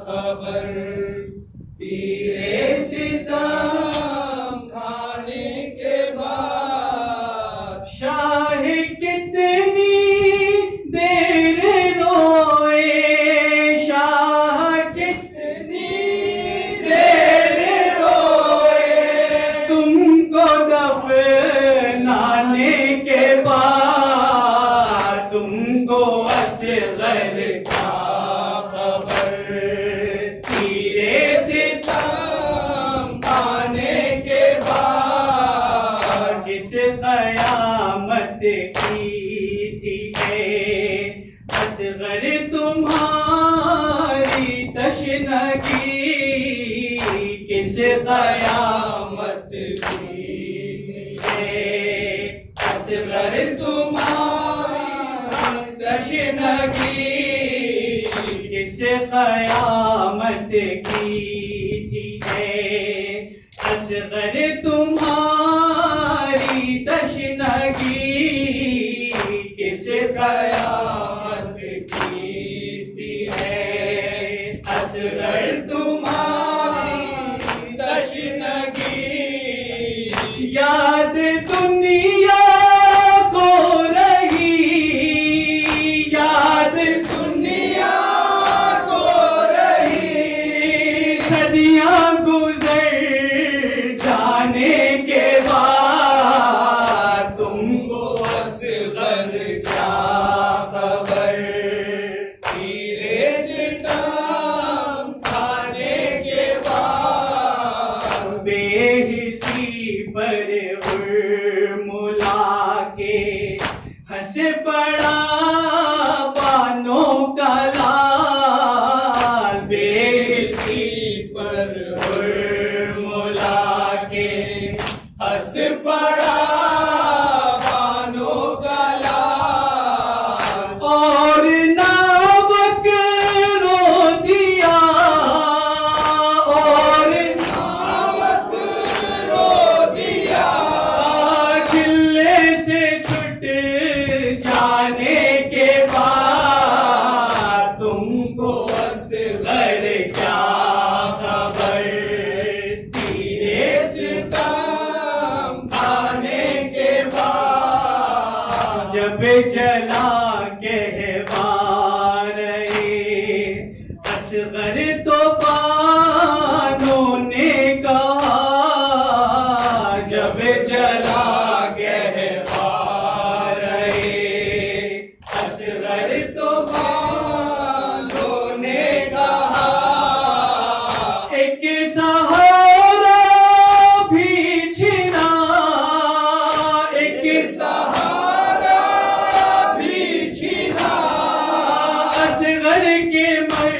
खबर, तीरे सितम खाने के बाद। की थी असगर तुम्हारी तशनगी किस कयामत की असगर तुम्हारी तशनगी किस कयामत की थी असगर तुम्हारी तशनगी किस कयामत की थी असगर तुम्हारी तशनगी याद दुनिया को रही याद दुनिया को रही सदियां गुजर जाने के बाद तुमको असगर क्या खबर तेरे सितम खाने के बाद बेहिसी पर मुला के हंस पड़ा बानों का लाल बेहिसी पर मुला के हंस पड़ा बानों का लाल और नावक रो दिया और नावक रो दिया चिल्ले से छुट जाने के बाद तुमको असगर क्या खबर तेरे सितम खाने के बाद जब जला कहवार असगर तो बानों ने कहा जब जला कहवार असगर तो बानों ने कहा एक सहारा भी छिना एक सहारा भी छिना असगर के मर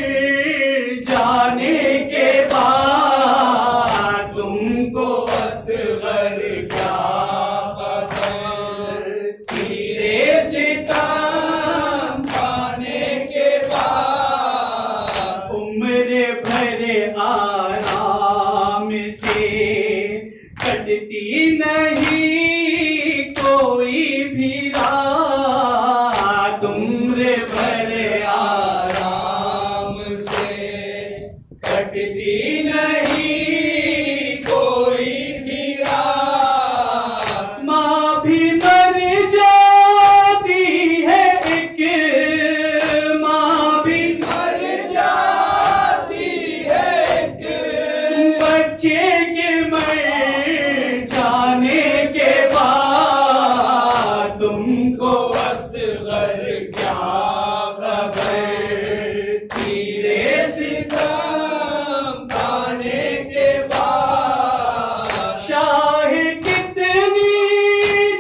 जाने के बाद तुमको असगर क्या खबर तेरे सितम खाने के बाद उम्र भर आराम से कटती नहीं कोई भी रात उम्र भर आराम से कटती नहीं कोई भी रात माँ भी मर जाती है एक माँ भी मर जाती है एक बच्चे के मर जाने के बाद तुमको असगर क्या खबर तेरे सितम खाने के बाद शाह कितनी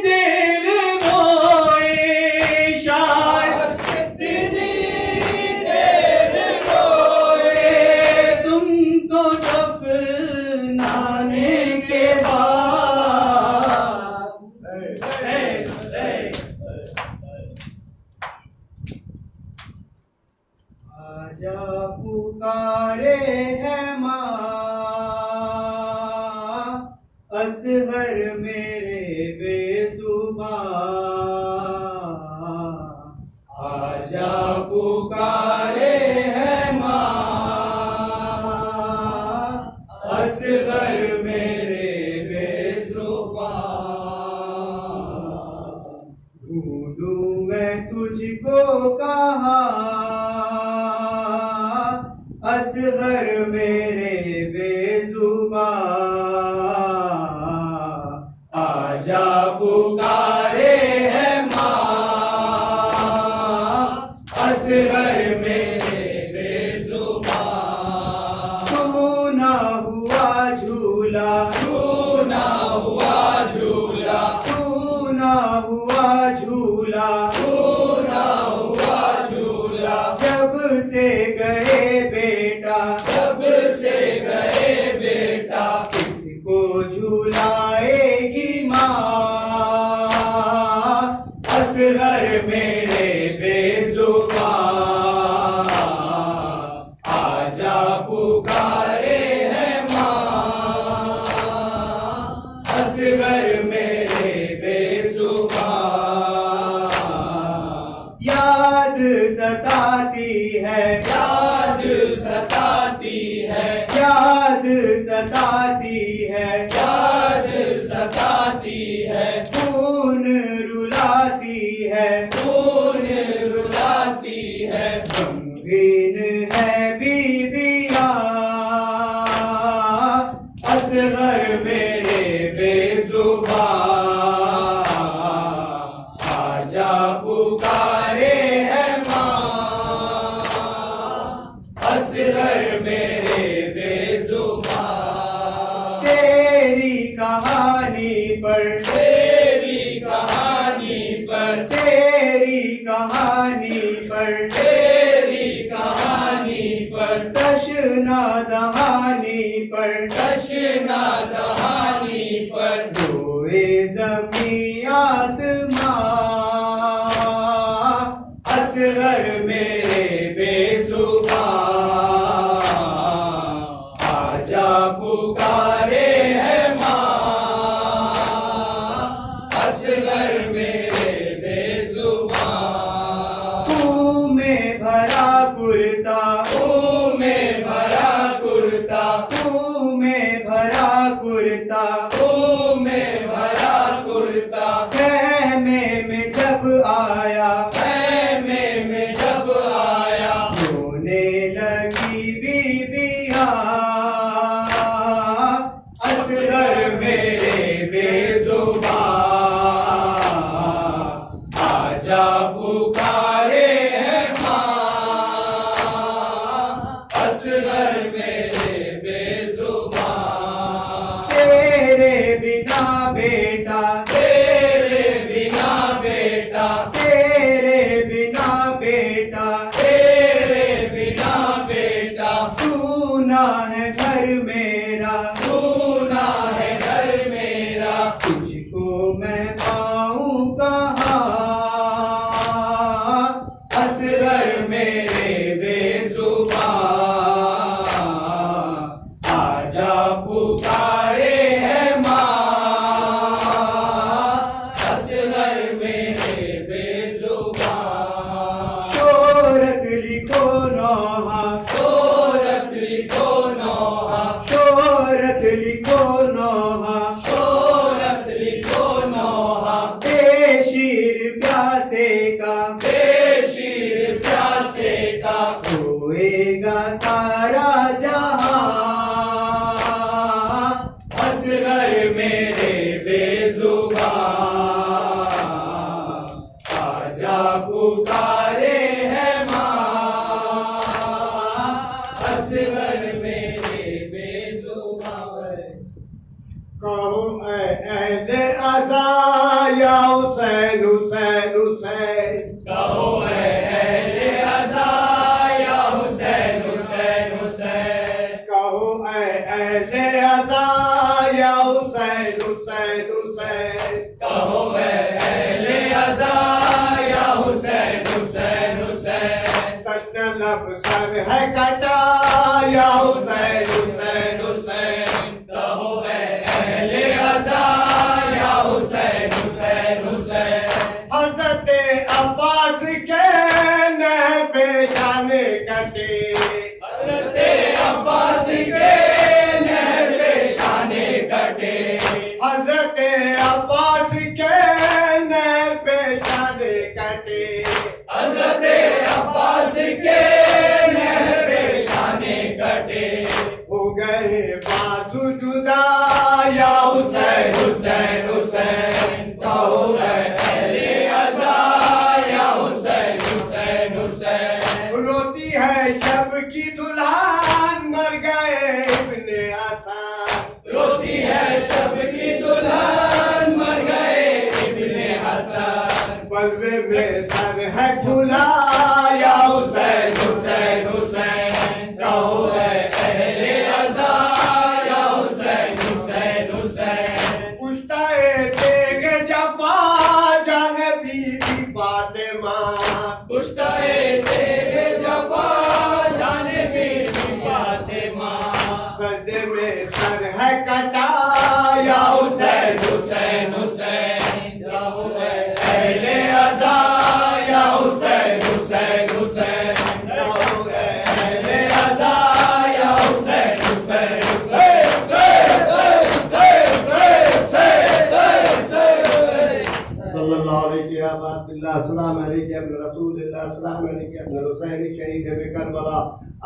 देर रोए शाह कितनी देर रोए तुमको दफनाने के आजा पुकारे है माँ असगर मेरे बेजुबान आजा पुकारे है माँ असगर मेरे बेजुबान ढूंढूं मैं तुझको कहाँ असगर मेरे बेजुबान आजा पुकारे है माँ असगर मेरे बेजुबान सुना हुआ झूला सुना हुआ झूला सुना हुआ हुआ झूला, सुना हुआ झूला, जब से गए बेटा, जब से गए बेटा, किसको झूलाएगी माँ। असगर मेरे बेजुबान, आजा पुकारे है माँ। असगर मेरे बेजुबान, याद सताती है, याद सताती है, याद सताती है, याद सताती है, खून रुलाती है, खून रुलाती है, गमगीन है बीबिया। असगर मेरे बेजुबान, आजा पुकारे है माँ। असगर मेरे बेजुबान, तेरी कहानी पर, तेरी कहानी पर, तेरी कहानी पर, तेरी कहानी पर, तशना दहानी पर, तशना दहानी पर, रोए ज़मीं आसमां। असगर मेरे बेजुबान, आजा पुकारे है माँ। असगर मेरे बेजुबान, तू में भरा कुर्ता, तू में भरा कुर्ता, तू में भरा कुर्ता, तू में भरा कुर्ता, खेमे में जब आया, खेमे में जब आया, रोने लगी बीबिया। असगर मेरे बेजुबान, आजा पुकारे है माँ। असगर मेरे बेजुबान, तेरे बिना बेटा, तेरे बिना बेटा, तेरे बिना बेटा, तेरे बिना बेटा, सूना है घर मेरा, सुना है घर मेरा, तुझको मैं पाऊँ कहाँ। असगर मेरे बेजुबान, आजा पुकारे है माँ। असगर मेरे बेजुबान, शोहरत लिखो नौहा, शोहरत लिखो नौहा, शोहरत लिखो नौहा, शोहरत लिखो नौहा, बेशीर प्यासे का, बेशीर प्यासे का, रोएगा सारा जहां। असगर मेरे बेजुबान, आजा पुकारे है माँ। असगर मेरे बेजुबान, कहो ऐ अहले अज़ा या हुसैन हुसैन हुसैन, कहो ऐ अहले अज़ा या हुसैन हुसैन हुसैन, कहो ऐ अहले अज़ा या हुसैन हुसैन हुसैन। कहो ऐ अहले अज़ा या हुसैन हुसैन हुसैन, तश्न लब सर है कटा या हुसैन हुसैन हुसैन। कहो ऐ अहले अज़ा या हुसैन हुसैन हुसैन, हज़रत अब्बास के नह पेशाने कटे, हज़रत अब्बास के नहर पेशाने कटे, हज़रत अब्बास के नहर पेशाने कटे। हज़रत अब्बास के नहर पेशाने कटे, हो गए बाजू जुदा या हुसैन हुसैन हुसैन, कहो ऐ अहले अज़ा या हुसैन हुसैन हुसैन, रोती है शब की दुल्हन मर गए इब्ने हसन। रोती है शब की दुल्हन मर गए इब्ने हसन, बलवे में सर है खुला या हुसैन हुसैन हुसैन कहो है अहले अज़ा या हुसैन हुसैन हुसैन पुश्ताए देगे जफा जाने बीबी फातिमा पुश्ताए देगे जफा जाने बीबी फातिमा सजदे में सर है कटा या हुसैन हुसैन हुसैन कहो है अहले अज़ा या हुसैन हुसैन हुसैन कहो है अहले अज़ा या हुसैन हुसैन सल्लल्लाहु अलैहि अस्सलाम अलैकुम या रसूलुल्लाह अस्सलाम अलैकुम या हुसैन शहीद करबला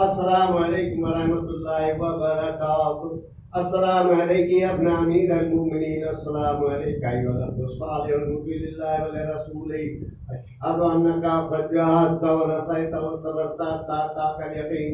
अस्सलाम अलैकुम व रहमतुल्लाहि व बरकातहू अस्सलाम अलैकुम या इब्न अमीर अल-मुमिनीन अस्सलाम अलैकुम अय्युहल मुस्लिम वल मुबिलिल्लाहि वल रसूली अशहदु अन्नका क़द जहदता व नसैता व सबरता ता कल यकीन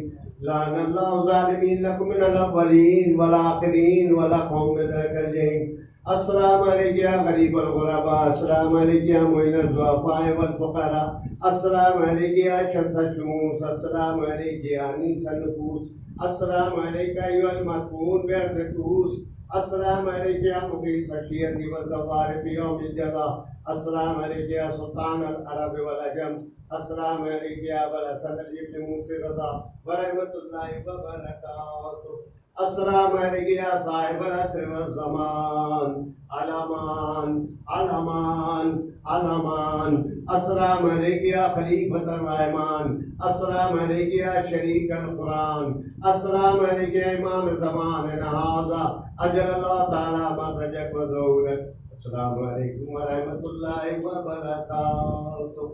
लानल्लाहु ज़ालिमीन लकुम मिनल अव्वलीन वल आखिरीन व लकुम बिदरकल जहीम अस्सलाम अलैकुम या गरीबल गुरबा अस्सलाम अलैकुम या मुइनल दुआफाए वल फुकरा अस्सलाम अलैकुम या शम्स शुमूस अस्सलाम अलैकुम या अनीस नुफूस अस्सलाम अलैकुम अय्युहल मदफून बिअर्ज़तूस अस्सलाम अलैकुम या मुक़ीस अशियति व ज़वार फी यौमिल जज़ा अस्सलाम अलैकुम या सुल्तान अल अरब वल अजम अस्सलाम अलैकुम या अबल हसन इब्न मूसा रज़ा व रहमतुल्लाहि व बरकातहू अस्सलाम अलैकुम या साहिबल असर वज़ ज़मान अलमान अलमान अलमान अस्सलाम अलैकुम या खलीफतुर रहमान अस्सलाम अलैकुम या शरीकल कुरान अस्सलाम अलैकुम या इमाम ज़मान हाज़ा अजलल्लाहु तआला मखरजक व ज़हूरक अस्सलाम अलैकुम व रहमतुल्लाहि व बरकातहू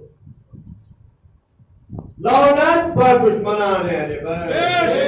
लौनत पर दुश्मनान अहले बैत